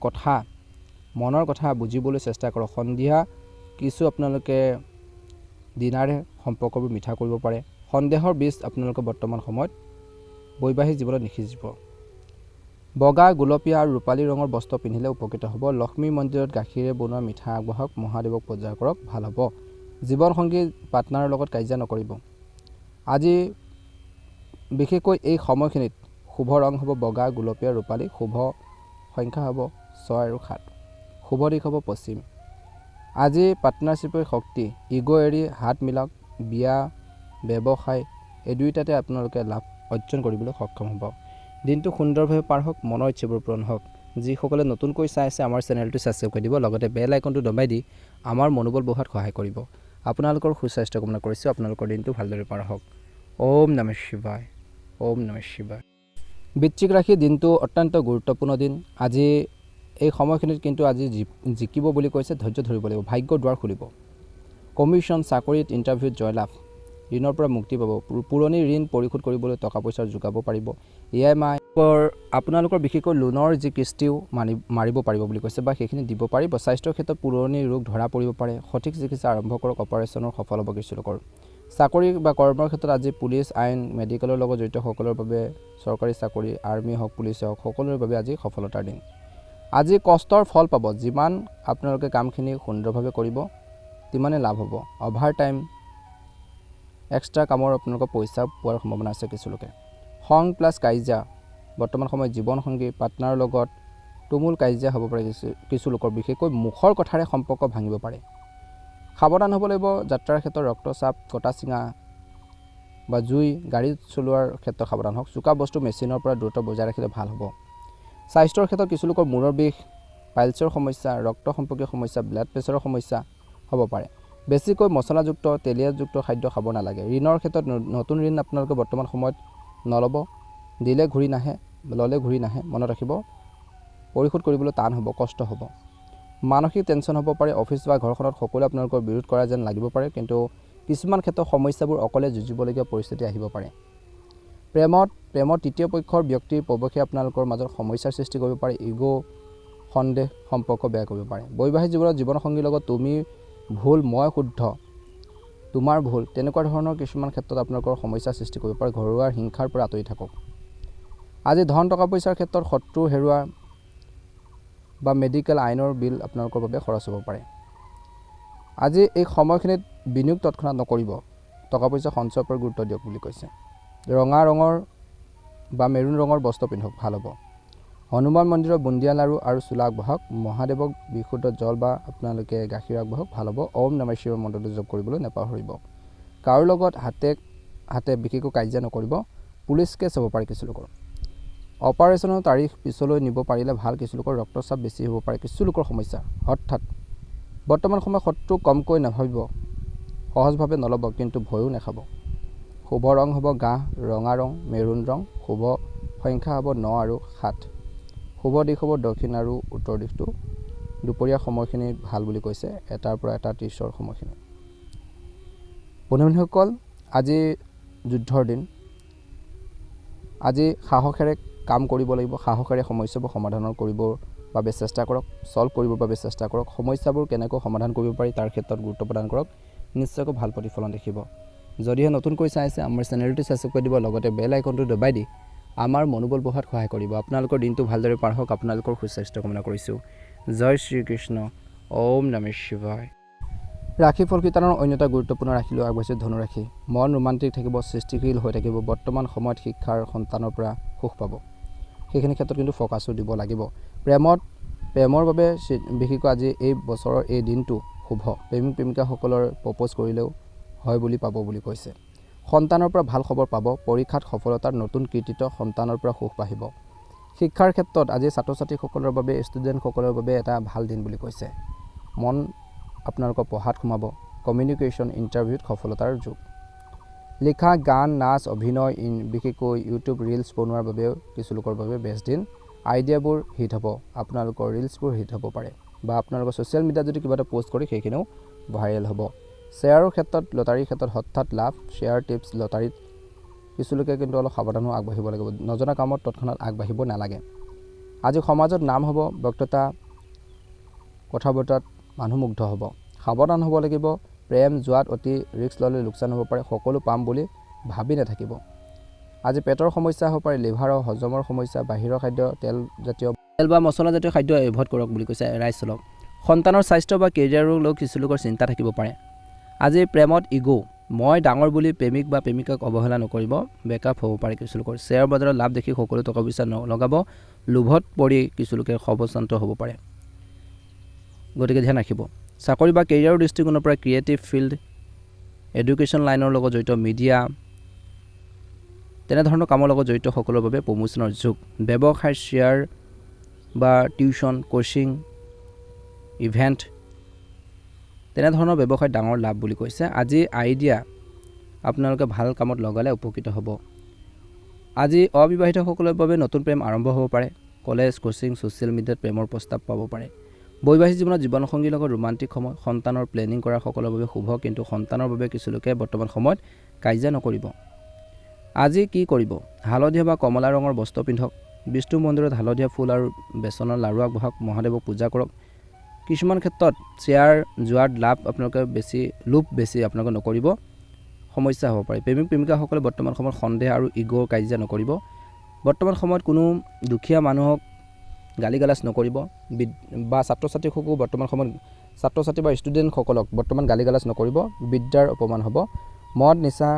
মনৰ কথা বুজিবলৈ চেষ্টা কৰক। সন্ধিয়া কিছু আপোনালোকে দিনাৰে সম্পৰ্কবোৰ মিঠা কৰিব পাৰে। সন্দেহৰ বীজ আপোনালোকে বৰ্তমান সময়ত বৈবাহিক জীৱনত নিসিজিব। বগা, গুলপীয়া আৰু ৰূপালী ৰঙৰ বস্ত্ৰ পিন্ধিলে উপকৃত হ'ব। লক্ষ্মী মন্দিৰত গাখীৰে বনোৱা মিঠা আগবঢ়াওক। মহাদেৱক পূজা কৰক, ভাল হ'ব। জীৱনসংগী পাৰ্টনাৰৰ লগত কাজিয়া নকৰিব। আজি বিশেষকৈ এই সময়খিনিত শুভ ৰং হ'ব বগা, গুলপীয়া, ৰূপালী। শুভ সংখ্যা হ'ব 6 আৰু 7। শুভ দিশ হ'ব পশ্চিম। আজি পাৰ্টনাৰশ্বিপৰ শক্তি, ইগ' এৰি হাত মিলাওক। বিয়া, ব্যৱসায় এই দুয়োটাতে আপোনালোকে লাভ অৰ্জন কৰিবলৈ সক্ষম হ'ব। দিনটো সুন্দৰভাৱে পাৰ হওক, মনৰ ইচ্ছাবোৰ পূৰণ হওক। যিসকলে নতুনকৈ চাই আছে আমাৰ চেনেলটো ছাবস্ক্ৰাইব কৰি দিব, লগতে বেল আইকনটো দবাই দি আমাৰ মনোবল বঢ়োৱাত সহায় কৰিব। আপোনালোকৰ সুস্বাস্থ্য কামনা কৰিছোঁ। আপোনালোকৰ দিনটো ভালদৰে পাৰ হওক। ওম নমঃ শিৱায়, ওম নমঃ শিৱায়। বৃশ্চিক ৰাশি দিনটো অত্যন্ত গুৰুত্বপূৰ্ণ দিন। আজি এই সময়খিনিত কিন্তু আজি জিকিব বুলি কৈছে, ধৈৰ্য ধৰিব লাগিব। ভাগ্যৰ দুৱাৰ খুলিব। কমিশ্যন, চাকৰিত, ইণ্টাৰভিউত জয়লাভ। ঋণৰ পৰা মুক্তি পাব। পুৰণি ঋণ পৰিশোধ কৰিবলৈ টকা পইচা যোগাব পাৰিব। EMI আপোনালোকৰ বিশেষকৈ লোনৰ যি কিস্তিও মাৰিব পাৰিব বুলি কৈছে, বা সেইখিনি দিব পাৰিব। স্বাস্থ্যৰ ক্ষেত্ৰত পুৰণি ৰোগ ধৰা পৰিব পাৰে। সঠিক চিকিৎসা আৰম্ভ কৰক। অপাৰেশ্যনৰ সফল হ'ব কিছুলোকৰ। চাকৰি বা কৰ্মৰ ক্ষেত্ৰত আজি পুলিচ, আইন, মেডিকেলৰ লগত জড়িতসকলৰ বাবে চৰকাৰী চাকৰি, আৰ্মি হওক, পুলিচ হওক, সকলোৰে বাবে আজি সফলতাৰ দিন। আজি কষ্টৰ ফল পাব। যিমান আপোনালোকে কামখিনি সুন্দৰভাৱে কৰিব, তিমানে লাভ হ'ব। অভাৰ টাইম, এক্সট্ৰা কামৰ আপোনালোকৰ পইচা পোৱাৰ সম্ভাৱনা আছে কিছুলোকে। খং প্লাছ কাজিয়া, বৰ্তমান সময়ত জীৱনসংগী পাৰ্টনাৰৰ লগত তুমুল কাজিয়া হ'ব পাৰে কিছুলোকৰ। বিশেষকৈ মুখৰ কথাৰে সম্পৰ্ক ভাঙিব পাৰে। সাৱধান হ'ব লাগিব। যাত্ৰাৰ ক্ষেত্ৰত ৰক্তচাপ, কটা চিঙা বা জুই, গাড়ী চলোৱাৰ ক্ষেত্ৰত সাৱধান হওক। চোকা বস্তু, মেচিনৰ পৰা দূৰত্ব বজাই ৰাখিলে ভাল হ'ব। স্বাস্থ্যৰ ক্ষেত্ৰত কিছুলোকৰ মূৰৰ বিষ, পাইলছৰ সমস্যা, ৰক্ত সম্পৰ্কীয় সমস্যা, ব্লাড প্ৰেছাৰৰ সমস্যা হ'ব পাৰে। বেছিকৈ মছলাযুক্ত, তেলীয়াযুক্ত খাদ্য খাব নালাগে। ঋণৰ ক্ষেত্ৰত নতুন ঋণ আপোনালোকে বৰ্তমান সময়ত নল'ব। দিলে ঘূৰি নাহে, ল'লে ঘূৰি নাহে। মনত ৰাখিব, পৰিশোধ কৰিবলৈ টান হ'ব, কষ্ট হ'ব। মানসিক টেনশ্যন হ'ব পাৰে। অফিচ বা ঘৰখনত সকলোৱে আপোনালোকৰ বিৰোধ কৰা যেন লাগিব পাৰে, কিন্তু কিছুমান ক্ষেত্ৰত সমস্যাবোৰ অকলে যুঁজিবলগীয়া পৰিস্থিতি আহিব পাৰে। প্ৰেমৰ তৃতীয় পক্ষৰ ব্যক্তিৰ প্ৰৱেশে আপোনালোকৰ মাজত সমস্যাৰ সৃষ্টি কৰিব পাৰে। ইগ', সন্দেহ সম্পৰ্ক বেয়া কৰিব পাৰে। বৈবাহিক জীৱনত জীৱনসংগীৰ লগত তুমি ভুল, মই শুদ্ধ, তোমাৰ ভুল, তেনেকুৱা ধৰণৰ কিছুমান ক্ষেত্ৰত আপোনালোকৰ সমস্যাৰ সৃষ্টি কৰিব পাৰে। ঘৰুৱা হিংসাৰ পৰা আঁতৰি থাকক। আজি ধন টকা পইচাৰ ক্ষেত্ৰত শত্ৰু হেৰুৱা বা মেডিকেল, আইনৰ বিল আপোনালোকৰ বাবে খৰচ হ'ব পাৰে। আজি এই সময়খিনিত বিনিয়োগ তৎক্ষণাত নকৰিব। টকা পইচা সঞ্চয়ৰ ওপৰত গুৰুত্ব দিয়ক বুলি কৈছে। ৰঙা ৰঙৰ বা মেৰুণ ৰঙৰ বস্ত্ৰ পিন্ধক, ভাল হ'ব। হনুমান মন্দিৰৰ বুন্দিয়া লাড়ু আৰু চোলা আগবঢ়াওক। মহাদেৱক বিশুদ্ধ জল বা আপোনালোকে গাখীৰ আগবঢ়াওক, ভাল হ'ব। ওম নমঃ শিৱায় মন্ত্ৰটো জপ কৰিবলৈ নাপাহৰিব। কাৰো লগত হাতে বিশেষকৈ কাজিয়া নকৰিব। পুলিচ কেছ হ'ব পাৰে কিছুলোকৰ। অপাৰেশ্যনৰ তাৰিখ পিছলৈ নিব পাৰিলে ভাল। কিছুলোকৰ ৰক্তচাপ বেছি হ'ব পাৰে। কিছুলোকৰ সমস্যা হঠাৎ। বৰ্তমান সময়ত শত্ৰু কমকৈ নাভাবিব, সহজভাৱে নল'ব, কিন্তু ভয়ো নাখাব। শুভ ৰং হ'ব ৰঙা ৰং, মেৰুণ ৰং। শুভ সংখ্যা হ'ব 9 আৰু 7। শুভ দিশ হ'ব দক্ষিণ আৰু উত্তৰ দিশটো। দুপৰীয়া সময়খিনি ভাল বুলি কৈছে, 1টাৰ পৰা 1:30ৰ সময়খিনি। বন্ধুসকল, আজি যুদ্ধৰ দিন। আজি সাহসেৰে কাম কৰিব লাগিব। সাহসেৰে সমস্যাবোৰ সমাধানৰ কৰিবৰ বাবে চেষ্টা কৰক, সলভ কৰিবৰ বাবে চেষ্টা কৰক। সমস্যাবোৰ কেনেকৈ সমাধান কৰিব পাৰি তাৰ ক্ষেত্ৰত গুৰুত্ব প্ৰদান কৰক। নিশ্চয়কৈ ভাল প্ৰতিফলন দেখিব। যদিহে নতুনকৈ চাই আছে আমাৰ চেনেলটো ছাবস্ক্ৰাইব কৰি দিব, লগতে বেল আইকনটো দবাই দি আমাৰ মনোবল বঢ়োৱাত সহায় কৰিব। আপোনালোকৰ দিনটো ভালদৰে পাৰ হওক। আপোনালোকৰ সুস্বাস্থ্য কামনা কৰিছোঁ। জয় শ্ৰীকৃষ্ণ। ওম নমঃ শিৱায়। ৰাশিফল কীৰ্তনৰ অন্য এটা গুৰুত্বপূৰ্ণ ৰাশিলৈ আগবাঢ়িছে ধনু ৰাশি। মন ৰোমান্টিক থাকিব, সৃষ্টিশীল হৈ থাকিব। বৰ্তমান সময়ত শিক্ষাৰ সন্তানৰ পৰা সুখ পাব। সেইখিনি ক্ষেত্ৰত কিন্তু ফ'কাছো দিব লাগিব। প্ৰেমৰ বাবে বিশেষকৈ আজি এই বছৰৰ এই দিনটো শুভ। প্ৰেমিক প্ৰেমিকাসকলৰ প্ৰপ'জ কৰিলেও হয় বুলি পাব বুলি কৈছে। সন্তানৰ পৰা ভাল খবৰ পাব। পৰীক্ষাত সফলতাৰ নতুন কৃতিত্ব, সন্তানৰ পৰা সুখ বাঢ়িব। শিক্ষাৰ ক্ষেত্ৰত আজি ছাত্ৰ ছাত্ৰীসকলৰ বাবে, ষ্টুডেণ্টসকলৰ বাবে এটা ভাল দিন বুলি কৈছে। মন আপোনালোকৰ পঢ়াত সোমাব। কমিউনিকেশ্যন, ইণ্টাৰভিউত সফলতাৰ যোগ। লিখা, গান, নাচ, অভিনয়, বিশেষকৈ ইউটিউব ৰিলছ বনোৱাৰ বাবেও কিছুলোকৰ বাবে বেষ্ট দিন। আইডিয়াবোৰ হিট হ'ব। আপোনালোকৰ ৰিলছবোৰ হিট হ'ব পাৰে, বা আপোনালোকৰ ছ'চিয়েল মিডিয়াত যদি কিবা এটা প'ষ্ট কৰে সেইখিনিও ভাইৰেল হ'ব। শ্বেয়াৰৰ ক্ষেত্ৰত লটাৰীৰ ক্ষেত্ৰত হঠাৎ লাভ শ্বেয়াৰ টিপছ লটাৰীত কিছু লোকে কিন্তু অলপ সাৱধান হৈ আগবাঢ়িব লাগিব নজনা কামত তৎক্ষণাত আগবাঢ়িব নালাগে আজি সমাজত নাম হ'ব বক্তৃতা কথা বতৰাত মানুহ মুগ্ধ হ'ব সাৱধান হ'ব লাগিব প্ৰেম জুৱাত অতি ৰিস্ক ল'লে লোকচান হ'ব পাৰে সকলো পাম বুলি ভাবি নাথাকিব আজি পেটৰ সমস্যা হ'ব পাৰে লিভাৰৰ হজমৰ সমস্যা বাহিৰৰ খাদ্য তেল বা মছলা জাতীয় খাদ্য এভইড কৰক বুলি কৈছে এৰাই চলক সন্তানৰ স্বাস্থ্য বা কেৰিয়াৰক লৈ কিছু লোকৰ চিন্তা থাকিব পাৰে আজি প্ৰেমত ইগো মই ডাঙৰ বুলি প্ৰেমিক বা প্ৰেমিকাক অৱহেলা নকৰিব বেকআপ হ'ব পাৰে কিছু লোকৰ শ্বেয়াৰ বজাৰত লাভ দেখি সকলো টকা পইচা নলগাব লোভত পৰি কিছু লোকে সৰ্বশান্ত হ'ব পাৰে গতিকে ধ্যান ৰাখিব চাকৰি বা কেৰিয়াৰৰ দৃষ্টিকোণৰ পৰা ক্ৰিয়েটিভ ফিল্ড এডুকেশ্যন লাইনৰ লগত জড়িত মিডিয়া তেনেধৰণৰ কামৰ লগত জড়িত সকলৰ বাবে প্ৰমোচনৰ যুগ ব্যৱসায় শ্বেয়াৰ বা টিউশ্যন কোচিং ইভেণ্ট তেনেধৰণৰ ব্যৱসায়ত ডাঙৰ লাভ বুলি কৈছে আজি আইডিয়া আপোনালোকে ভাল কামত লগালে উপকৃত হ'ব আজি অবিবাহিতসকলৰ বাবে নতুন প্ৰেম আৰম্ভ হ'ব পাৰে কলেজ কোচিং ছ'চিয়েল মিডিয়াত প্ৰেমৰ প্ৰস্তাৱ পাব পাৰে বৈবাহিক জীৱনত জীৱনসংগীৰ লগত ৰোমান্টিক সময় সন্তানৰ প্লেনিং কৰা সকলৰ বাবে শুভ কিন্তু সন্তানৰ বাবে কিছু লোকে বৰ্তমান সময়ত কাজিয়া নকৰিব আজি কি কৰিব হালধীয়া বা কমলা ৰঙৰ বস্ত্ৰ পিন্ধক বিষ্ণু মন্দিৰত হালধীয়া ফুল আৰু বেচনৰ লাড়ু আগবঢ়াওক মহাদেৱক পূজা কৰক কিছুমান ক্ষেত্ৰত শ্বেয়াৰ জুৱাত লাভ আপোনালোকে লোভ বেছি আপোনালোকে নকৰিব সমস্যা হ'ব পাৰে প্ৰেমিক প্ৰেমিকাসকলে বৰ্তমান সময়ত সন্দেহ আৰু ইগ'ৰ কাজিয়া নকৰিব বৰ্তমান সময়ত কোনো দুখীয়া মানুহক গালি গালাজ নকৰিব বা ছাত্ৰ ছাত্ৰীসকলকো বৰ্তমান সময়ত ছাত্ৰ ছাত্ৰী বা ষ্টুডেণ্টসকলক বৰ্তমান গালি গালাজ নকৰিব বিদ্যাৰ অপমান হ'ব মদ নিচা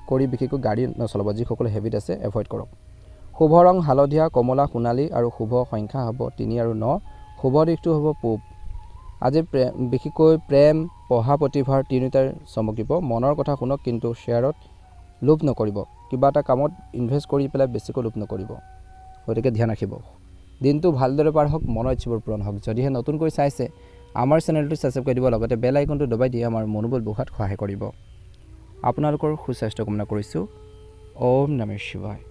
কৰি বিশেষকৈ গাড়ী নচলাব যিসকলে হেবিট আছে এভইড কৰক শুভ ৰং হালধীয়া কমলা সোণালী আৰু শুভ সংখ্যা হ'ব 3 আৰু 9 শুভ দিশটো হ'ব পূব আজি বিশেষকৈ প্ৰেম পঢ়া প্ৰতিভাৰ তিনিটাৰ চমকিব মনৰ কথা শুনক কিন্তু শ্বেয়াৰত লোভ নকৰিব কিবা এটা কামত ইনভেষ্ট কৰি পেলাই বেছিকৈ লোভ নকৰিব গতিকে ধ্যান ৰাখিব দিনটো ভালদৰে পাৰ হওক মনৰ ইচ্ছাবোৰ পূৰণ হওক যদিহে নতুনকৈ চাইছে আমাৰ চেনেলটো ছাবস্ক্ৰাইব কৰি দিব লগতে বেল আইকনটো দবাই দি আমাৰ মনোবল বঢ়োৱাত সহায় কৰিব আপোনালোকৰ সুস্বাস্থ্য কামনা কৰিছোঁ ওম নমঃ শিৱায়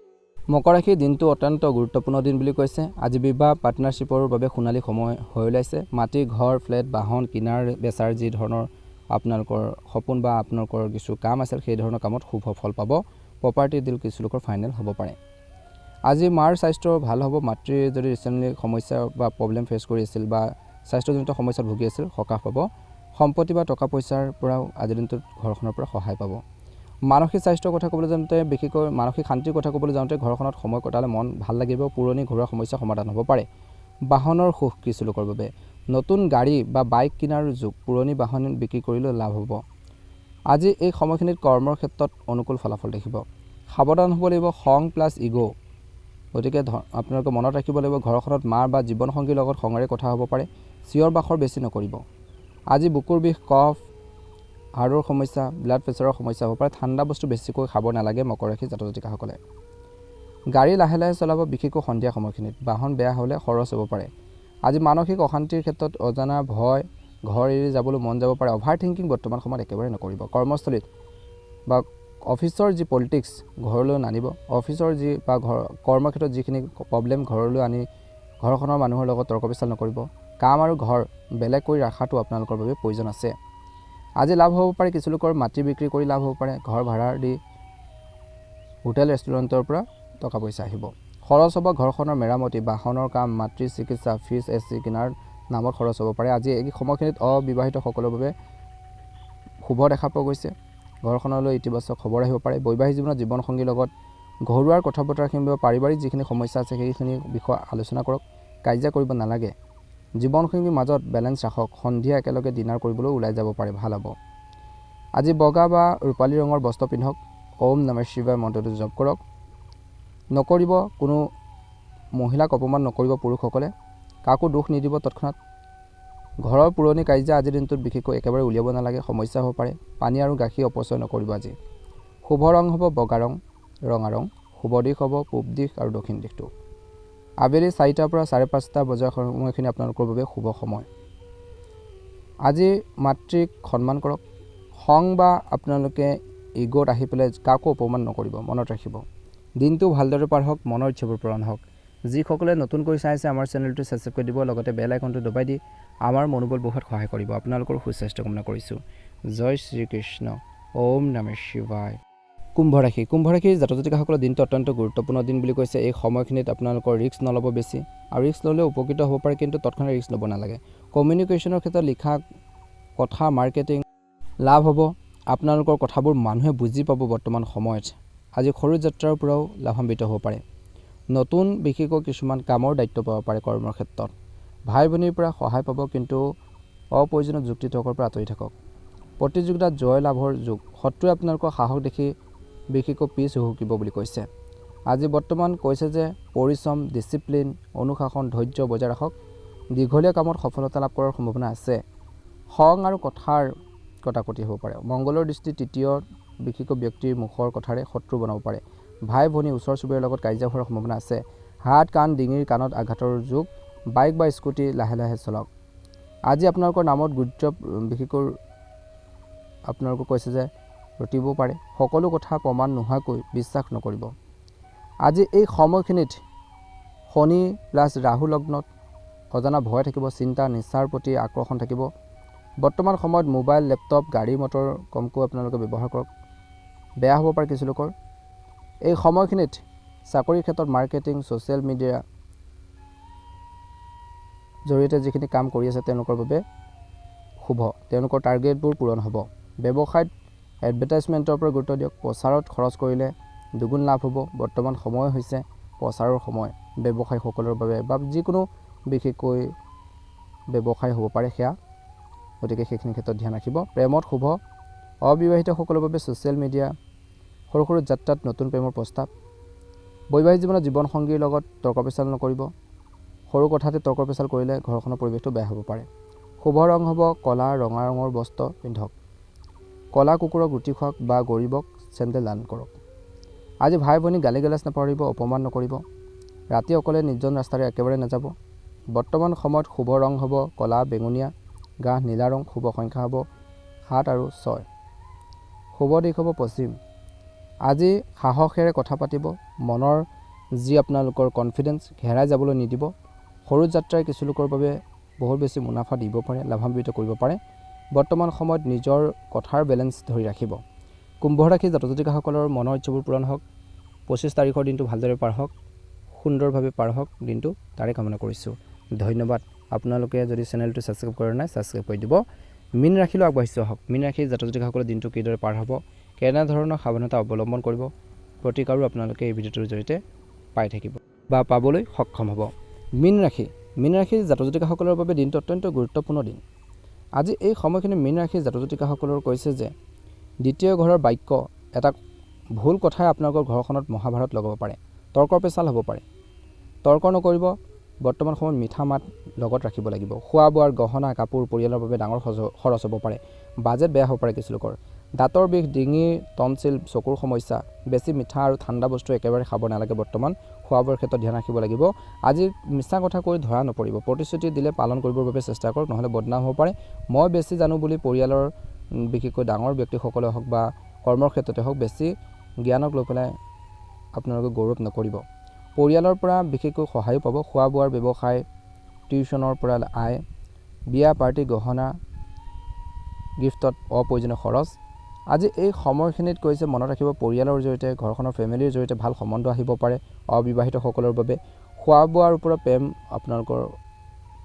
মকৰ ৰাশি দিনটো অত্যন্ত গুৰুত্বপূৰ্ণ দিন বুলি কৈছে আজি বিবাহ পাৰ্টনাৰশ্বিপৰ বাবে সোণালী সময় হৈ ওলাইছে মাটি ঘৰ ফ্লেট বাহন কিনাৰ বেচাৰ যি ধৰণৰ আপোনালোকৰ সপোন বা আপোনালোকৰ কিছু কাম আছিল সেই ধৰণৰ কামত শুভ ফল পাব প্ৰপাৰ্টি ডিল কিছু লোকৰ ফাইনেল হ'ব পাৰে আজি মাৰ স্বাস্থ্য ভাল হ'ব মাতৃৰ যদি ৰিচেণ্টলি সমস্যা বা প্ৰব্লেম ফেচ কৰি আছিল বা স্বাস্থ্যজনিত সমস্যাত ভুগি আছিল সকাহ পাব সম্পত্তি বা টকা পইচাৰ পৰাও আজিৰ দিনটোত ঘৰখনৰ পৰা সহায় পাব মানসিক স্বাস্থ্যৰ কথা ক'বলৈ যাওঁতে বিশেষকৈ মানসিক শান্তিৰ কথা ক'বলৈ যাওঁতে ঘৰখনত সময় কটালে মন ভাল লাগিব পুৰণি ঘৰুৱা সমস্যা সমাধান হ'ব পাৰে বাহনৰ সুখ কিছু লোকৰ বাবে নতুন গাড়ী বা বাইক কিনাৰ যুগ পুৰণি বাহন বিক্ৰী কৰিলেও লাভ হ'ব আজি এই সময়খিনিত কৰ্মৰ ক্ষেত্ৰত অনুকূল ফলাফল দেখিব সাৱধান হ'ব লাগিব খং প্লাছ ইগ' গতিকে আপোনালোকে মনত ৰাখিব লাগিব ঘৰখনত মাৰ বা জীৱনসংগীৰ লগত খঙেৰে কথা হ'ব পাৰে চিঞৰ বাখৰ বেছি নকৰিব আজি বুকুৰ বিষ কফ হাৰ্টৰ সমস্যা ব্লাড প্ৰেছাৰৰ সমস্যা হ'ব পাৰে ঠাণ্ডা বস্তু বেছিকৈ খাব নালাগে মকৰ ৰাশি জাতক জাতিকাসকলে গাড়ী লাহে লাহে চলাব বিশেষকৈ সন্ধিয়া সময়খিনিত বাহন বেয়া হ'লে খৰচ হ'ব পাৰে আজি মানসিক অশান্তিৰ ক্ষেত্ৰত অজানা ভয় ঘৰ এৰি যাবলৈ মন যাব পাৰে অভাৰ থিংকিং বৰ্তমান সময়ত একেবাৰে নকৰিব কৰ্মস্থলীত বা অফিচৰ যি পলিটিক্স ঘৰলৈ নানিব অফিচৰ যি বা কৰ্মক্ষেত্ৰত যিখিনি প্ৰব্লেম ঘৰলৈ আনি ঘৰখনৰ মানুহৰ লগত তৰ্ক বিচাৰ নকৰিব কাম আৰু ঘৰ বেলেগ কৰি ৰখাটো আপোনালোকৰ বাবে প্ৰয়োজন আছে আজি লাভ হ'ব পাৰে কিছু লোকৰ মাটি বিক্ৰী কৰি লাভ হ'ব পাৰে ঘৰ ভাড়া দি হোটেল ৰেষ্টুৰেণ্টৰ পৰা টকা পইচা আহিব খৰচ হ'ব ঘৰখনৰ মেৰামতি বাহনৰ কাম মাতৃ চিকিৎসা ফিজ এচি কিনাৰ নামত খৰচ হ'ব পাৰে আজি এই সময়খিনিত অবিবাহিতসকলৰ বাবে শুভ দেখা পোৱা গৈছে ঘৰখনলৈ ইতিবাচক খবৰ আহিব পাৰে বৈবাহিক জীৱনত জীৱনসংগীৰ লগত ঘৰুৱাৰ কথা বতৰাখিনি বা পাৰিবাৰিক যিখিনি সমস্যা আছে সেইখিনি বিষয় আলোচনা কৰক কাজিয়া কৰিব নালাগে জীৱনসংগীৰ মাজত বেলেঞ্চ ৰাখক সন্ধিয়া একেলগে ডিনাৰ কৰিবলৈ ওলাই যাব পাৰে ভাল হ'ব আজি বগা বা ৰূপালী ৰঙৰ বস্ত্ৰ পিন্ধক ওম নমঃ শিৱায় মন্ত্ৰটো জপ কৰক নকৰিব কোনো মহিলাক অপমান নকৰিব পুৰুষসকলে কাকো দোষ নিদিব তৎক্ষণাত ঘৰৰ পুৰণি কাজিয়া আজিৰ দিনটোত বিশেষকৈ একেবাৰে উলিয়াব নালাগে সমস্যা হ'ব পাৰে পানী আৰু গাখীৰ অপচয় নকৰিব আজি শুভ ৰং হ'ব বগা ৰং ৰঙা ৰং শুভ দিশ হ'ব পূব দিশ আৰু দক্ষিণ দিশটো আবেলি 4টাৰ পৰা 5:30 বজাৰ সময়খিনি আপোনালোকৰ বাবে শুভ সময় আজি মাতৃক সন্মান কৰক খং বা আপোনালোকে ইগ'ত আহি পেলাই কাকো অপমান নকৰিব মনত ৰাখিব দিনটো ভালদৰে পাৰ হওক মনৰ ইচ্ছাবোৰ পূৰণ হওক যিসকলে নতুনকৈ চাইছে আমাৰ চেনেলটো ছাবস্ক্ৰাইব কৰি দিব লগতে বেল আইকনটো দবাই দি আমাৰ মনোবল বঢ়োৱাত সহায় কৰিব আপোনালোকৰ সুস্বাস্থ্য কামনা কৰিছোঁ জয় শ্ৰীকৃষ্ণ। ওম নমঃ শিৱায়। কুম্ভ ৰাশিৰ জাতক জাতিকাসকলৰ দিনটো অত্যন্ত গুৰুত্বপূৰ্ণ দিন বুলি কৈছে। এই সময়খিনিত আপোনালোকৰ ৰিস্ক নল'ব বেছি, আৰু ৰিস্ক ল'লেও উপকৃত হ'ব পাৰে, কিন্তু তৎক্ষণাৎ ৰিস্ক ল'ব নালাগে। কমিউনিকেশ্যনৰ ক্ষেত্ৰত লিখা কথা, মাৰ্কেটিং লাভ হ'ব। আপোনালোকৰ কথাবোৰ মানুহে বুজি পাব। বৰ্তমান সময়ত আজি সৰু যাত্ৰাৰ পৰাও লাভান্বিত হ'ব পাৰে। নতুন বিশেষকৈ কিছুমান কামৰ দায়িত্ব পাব পাৰে কৰ্মৰ ক্ষেত্ৰত। ভাই ভনীৰ পৰা সহায় পাব, কিন্তু অপ্ৰয়োজনীয় যুক্তি তৰ্কৰ পৰা আঁতৰি থাকক। প্ৰতিযোগিতাত জয় লাভৰ যুগ। শত্ৰুৱে আপোনালোকৰ সাহস দেখি বিশেষকৈ পিছ হুহুকিব বুলি কৈছে। আজি বৰ্তমান কৈছে যে পৰিশ্ৰম, ডিচিপ্লিন, অনুশাসন, ধৈৰ্য বজাই ৰাখক। দীঘলীয়া কামত সফলতা লাভ কৰাৰ সম্ভাৱনা আছে। খং আৰু কথাৰ কটাকটি হ'ব পাৰে। মংগলৰ দৃষ্টি তৃতীয় বিশেষকৈ ব্যক্তিৰ মুখৰ কথাৰে শত্ৰু বনাব পাৰে। ভাই ভনী, ওচৰ চুবুৰীয়াৰ লগত কাজিয়া হোৱাৰ সম্ভাৱনা আছে। হাত, কাণ, ডিঙিৰ কাণত আঘাতৰ যোগ। বাইক বা স্কুটি লাহে লাহে চলাওক। আজি আপোনালোকৰ নামত গুৰুত্ব বিশেষকৈ আপোনালোকক কৈছে যে ৰটিব পাৰে। সকলো কথা প্ৰমাণ নোহোৱাকৈ বিশ্বাস নকৰিব। আজি এই সময়খিনিত শনি প্লাছ ৰাহু লগ্নত অজানা ভয় থাকিব। চিন্তা, নিচাৰ প্ৰতি আকৰ্ষণ থাকিব। বৰ্তমান সময়ত মোবাইল, লেপটপ, গাড়ী মটৰ কমকৈ আপোনালোকে ব্যৱহাৰ কৰক। বেয়া হ'ব পাৰে কিছু লোকৰ। এই সময়খিনিত চাকৰিৰ ক্ষেত্ৰত মাৰ্কেটিং, ছ'চিয়েল মিডিয়া জৰিয়তে যিখিনি কাম কৰি আছে তেওঁলোকৰ বাবে শুভ। তেওঁলোকৰ টাৰ্গেটবোৰ পূৰণ হ'ব। ব্যৱসায়ত এডভাৰটাইজমেণ্টৰ পৰা গুৰুত্ব দিয়ক। প্ৰচাৰত খৰচ কৰিলে দুগুণ লাভ হ'ব। বৰ্তমান সময় হৈছে প্ৰচাৰৰ সময় ব্যৱসায়ীসকলৰ বাবে, বা যিকোনো বিশেষকৈ ব্যৱসায় হ'ব পাৰে সেয়া, গতিকে সেইখিনি ক্ষেত্ৰত ধ্যান ৰাখিব। প্ৰেমত শুভ। অবিবাহিতসকলৰ বাবে ছ'চিয়েল মিডিয়া, সৰু সৰু যাত্ৰাত নতুন প্ৰেমৰ প্ৰস্তাৱ। বৈবাহিক জীৱনত জীৱনসংগীৰ লগত তৰ্ক পেচাল নকৰিব। সৰু কথাতে তৰ্ক পেচাল কৰিলে ঘৰখনৰ পৰিৱেশটো বেয়া হ'ব পাৰে। শুভ ৰং হ'ব ক'লা, ৰঙা ৰঙৰ বস্ত্ৰ পিন্ধক। ক'লা কুকুৰক ৰুটি খুৱাওক বা গৰীবক চেণ্ডেল দান কৰক। আজি ভাই ভনী গালি গালাজ নপৰিব, অপমান নকৰিব। ৰাতি অকলে নিৰ্জন ৰাস্তাৰে একেবাৰে নাযাব। বৰ্তমান সময়ত শুভ ৰং হ'ব ক'লা, বেঙুনীয়া, গাঢ় নীলা ৰং। শুভ সংখ্যা হ'ব 7 আৰু 6। শুভ দিশ হ'ব পশ্চিম। আজি সাহসেৰে কথা পাতিব। মনৰ যি আপোনালোকৰ কনফিডেঞ্চ হেৰাই যাবলৈ নিদিব। সৰু যাত্ৰাই কিছু লোকৰ বাবে বহুত বেছি মুনাফা দিব পাৰে, লাভান্বিত কৰিব পাৰে। বৰ্তমান সময়ত নিজৰ কথাৰ বেলেঞ্চ ধৰি ৰাখিব। কুম্ভ ৰাশিৰ জাতক জাতিকাসকলৰ মনৰ ইচ্ছাবোৰ পূৰণ হওক। 25 তাৰিখৰ দিনটো ভালদৰে পাৰ হওক, সুন্দৰভাৱে পাৰ হওক দিনটো, তাৰে কামনা কৰিছোঁ। ধন্যবাদ। আপোনালোকে যদি চেনেলটো ছাবস্ক্ৰাইব কৰা নাই, ছাবস্ক্ৰাইব কৰি দিব। মীন ৰাশিলৈ আগবাঢ়িছোঁ আহক। মীন ৰাশিৰ জাতক জাতিকাসকলৰ দিনটো কিদৰে পাৰ হ'ব, কেনেধৰণৰ সাৱধানতা অৱলম্বন কৰিব, প্ৰতিকাৰো আপোনালোকে এই ভিডিঅ'টোৰ জৰিয়তে পাই থাকিব বা পাবলৈ সক্ষম হ'ব। মীন ৰাশিৰ জাতক জাতিকাসকলৰ বাবে দিনটো অত্যন্ত গুৰুত্বপূৰ্ণ দিন। আজি এই সময়খিনি মীন ৰাশিৰ জাতক জাতিকাসকলৰ কৈছে যে দ্বিতীয় ঘৰৰ বাক্য, এটা ভুল কথাই আপোনালোকৰ ঘৰখনত মহাভাৰত লগাব পাৰে। তৰ্ক পেচাল হ'ব পাৰে। তৰ্ক নকৰিব। বৰ্তমান সময়ত মিঠা মাত লগত ৰাখিব লাগিব। খোৱা বোৱাৰ গহনা, কাপোৰ, পৰিয়ালৰ বাবে ডাঙৰ খৰচ হ'ব পাৰে। বাজেট বেয়া হ'ব পাৰে কিছু লোকৰ। দাঁতৰ বিষ, ডিঙিৰ টনচিল, চকুৰ সমস্যা। বেছি মিঠা আৰু ঠাণ্ডা বস্তু একেবাৰে খাব নালাগে। বৰ্তমান খোৱা বোৱাৰ ক্ষেত্ৰত ধ্যান ৰাখিব লাগিব। আজি মিছা কথা কৈ ধৰা নপৰিব। প্ৰতিশ্ৰুতি দিলে পালন কৰিবৰ বাবে চেষ্টা কৰক, নহ'লে বদনাম হ'ব পাৰে। মই বেছি জানো বুলি পৰিয়ালৰ বিশেষকৈ ডাঙৰ ব্যক্তিসকলে হওক বা কৰ্মৰ ক্ষেত্ৰতে হওক বেছি জ্ঞানক লৈ পেলাই আপোনালোকে গৌৰৱ নকৰিব। পৰিয়ালৰ পৰা বিশেষকৈ সহায়ো পাব। খোৱা বোৱাৰ ব্যৱসায়, টিউশ্যনৰ পৰা আয়, বিয়া পাৰ্টি, গহনা, গিফ্টত অপ্ৰয়োজনীয় খৰচ। আজি এই সময়খিনিত কৈছে মনত ৰাখিব, পৰিয়ালৰ জৰিয়তে, ঘৰখনৰ ফেমিলিৰ জৰিয়তে ভাল সম্বন্ধ আহিব পাৰে। অবিবাহিতসকলৰ বাবে খোৱা বোৱাৰ ওপৰত আপোনালোকৰ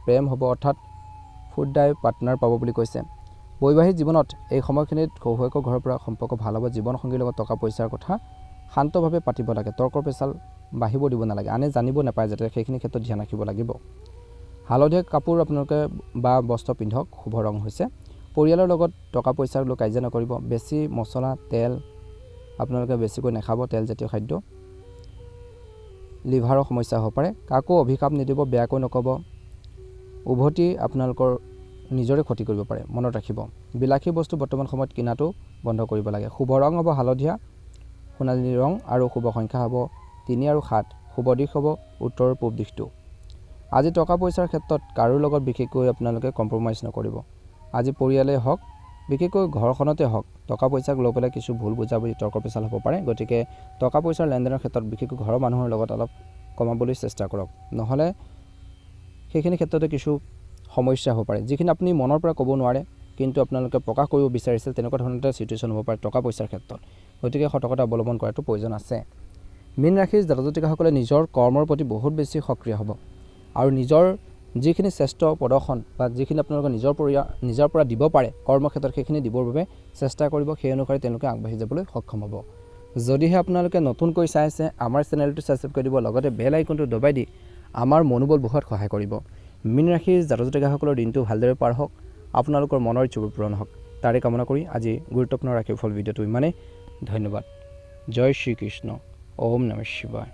প্ৰেম হ'ব, অৰ্থাৎ ফুড ডাই পাৰ্টনাৰ পাব বুলি কৈছে। বৈবাহিক জীৱনত এই সময়খিনিত শহুৱেকৰ ঘৰৰ পৰা সম্পৰ্ক ভাল হ'ব। জীৱনসংগীৰ লগত টকা পইচাৰ কথা শান্তভাৱে পাতিব লাগে। তৰ্ক পেচাল বাঢ়িব দিব নালাগে। আনে জানিব নাপায় যাতে, সেইখিনি ক্ষেত্ৰত ধ্যান ৰাখিব লাগিব। হালধীয়া কাপোৰ আপোনালোকে বা বস্ত্ৰ পিন্ধক। শুভ ৰং হৈছে। পৰিয়ালৰ লগত টকা পইচাৰ লৈ কাজিয়া নকৰিব। বেছি মছলা, তেল আপোনালোকে বেছিকৈ নাখাব। তেলজাতীয় খাদ্য, লিভাৰৰ সমস্যা হ'ব পাৰে। কাকো অভিশাপ নিদিব, বেয়াকৈ নক'ব। উভতি আপোনালোকৰ নিজৰে ক্ষতি কৰিব পাৰে, মনত ৰাখিব। বিলাসী বস্তু বৰ্তমান সময়ত কিনাটো বন্ধ কৰিব লাগে। শুভ ৰং হ'ব হালধীয়া, সোণালী ৰং, আৰু শুভ সংখ্যা হ'ব 3 আৰু 7। শুভ দিশ হ'ব উত্তৰ পূব দিশটো। আজি টকা পইচাৰ ক্ষেত্ৰত কাৰোৰ লগত বিশেষকৈ আপোনালোকে কম্প্ৰমাইজ নকৰিব। আজি পৰিয়ালেই হওক, বিশেষকৈ ঘৰখনতে হওক, টকা পইচাক লৈ পেলাই কিছু ভুল বুজাবুজি, তৰ্ক পেচাল হ'ব পাৰে। গতিকে টকা পইচাৰ লেনদেনৰ ক্ষেত্ৰত বিশেষকৈ ঘৰৰ মানুহৰ লগত অলপ কমাবলৈ চেষ্টা কৰক, নহ'লে সেইখিনি ক্ষেত্ৰতে কিছু সমস্যা হ'ব পাৰে। যিখিনি আপুনি মনৰ পৰা ক'ব নোৱাৰে, কিন্তু আপোনালোকে প্ৰকাশ কৰিব বিচাৰিছিল তেনেকুৱা ধৰণৰ এটা চিটুৱেশ্যন হ'ব পাৰে টকা পইচাৰ ক্ষেত্ৰত গতিকে সতৰ্কতা অৱলম্বন কৰাটো প্ৰয়োজন আছে মীন ৰাশিৰ জাতক-জাতিকাসকলে নিজৰ কৰ্মৰ প্ৰতি বহুত বেছি সক্ৰিয় হ'ব আৰু নিজৰ যিখিনি শ্ৰেষ্ঠ প্ৰদৰ্শন বা যিখিনি আপোনালোকে নিজৰ পৰা দিব পাৰে কৰ্মক্ষেত্ৰত সেইখিনি দিবৰ বাবে চেষ্টা কৰিব সেই অনুসাৰে তেওঁলোকে আগবাঢ়ি যাবলৈ সক্ষম হ'ব যদিহে আপোনালোকে নতুনকৈ চাই আছে আমাৰ চেনেলটো ছাবস্ক্ৰাইব কৰি দিব লগতে বেল আইকনটো দবাই দি আমাৰ মনোবল বঢ়োৱাত সহায় কৰিব মীন ৰাশিৰ জাতক-জাতিকাসকলৰ দিনটো ভালদৰে পাৰ হওক আপোনালোকৰ মনৰ ইচ্ছাবোৰ পূৰণ হওক তাৰে কামনা কৰি আজি গুৰুত্বপূৰ্ণ ৰাশিফল ভিডিঅ'টো ইমানেই ধন্যবাদ জয় শ্ৰীকৃষ্ণ ওম নমঃ শিৱায়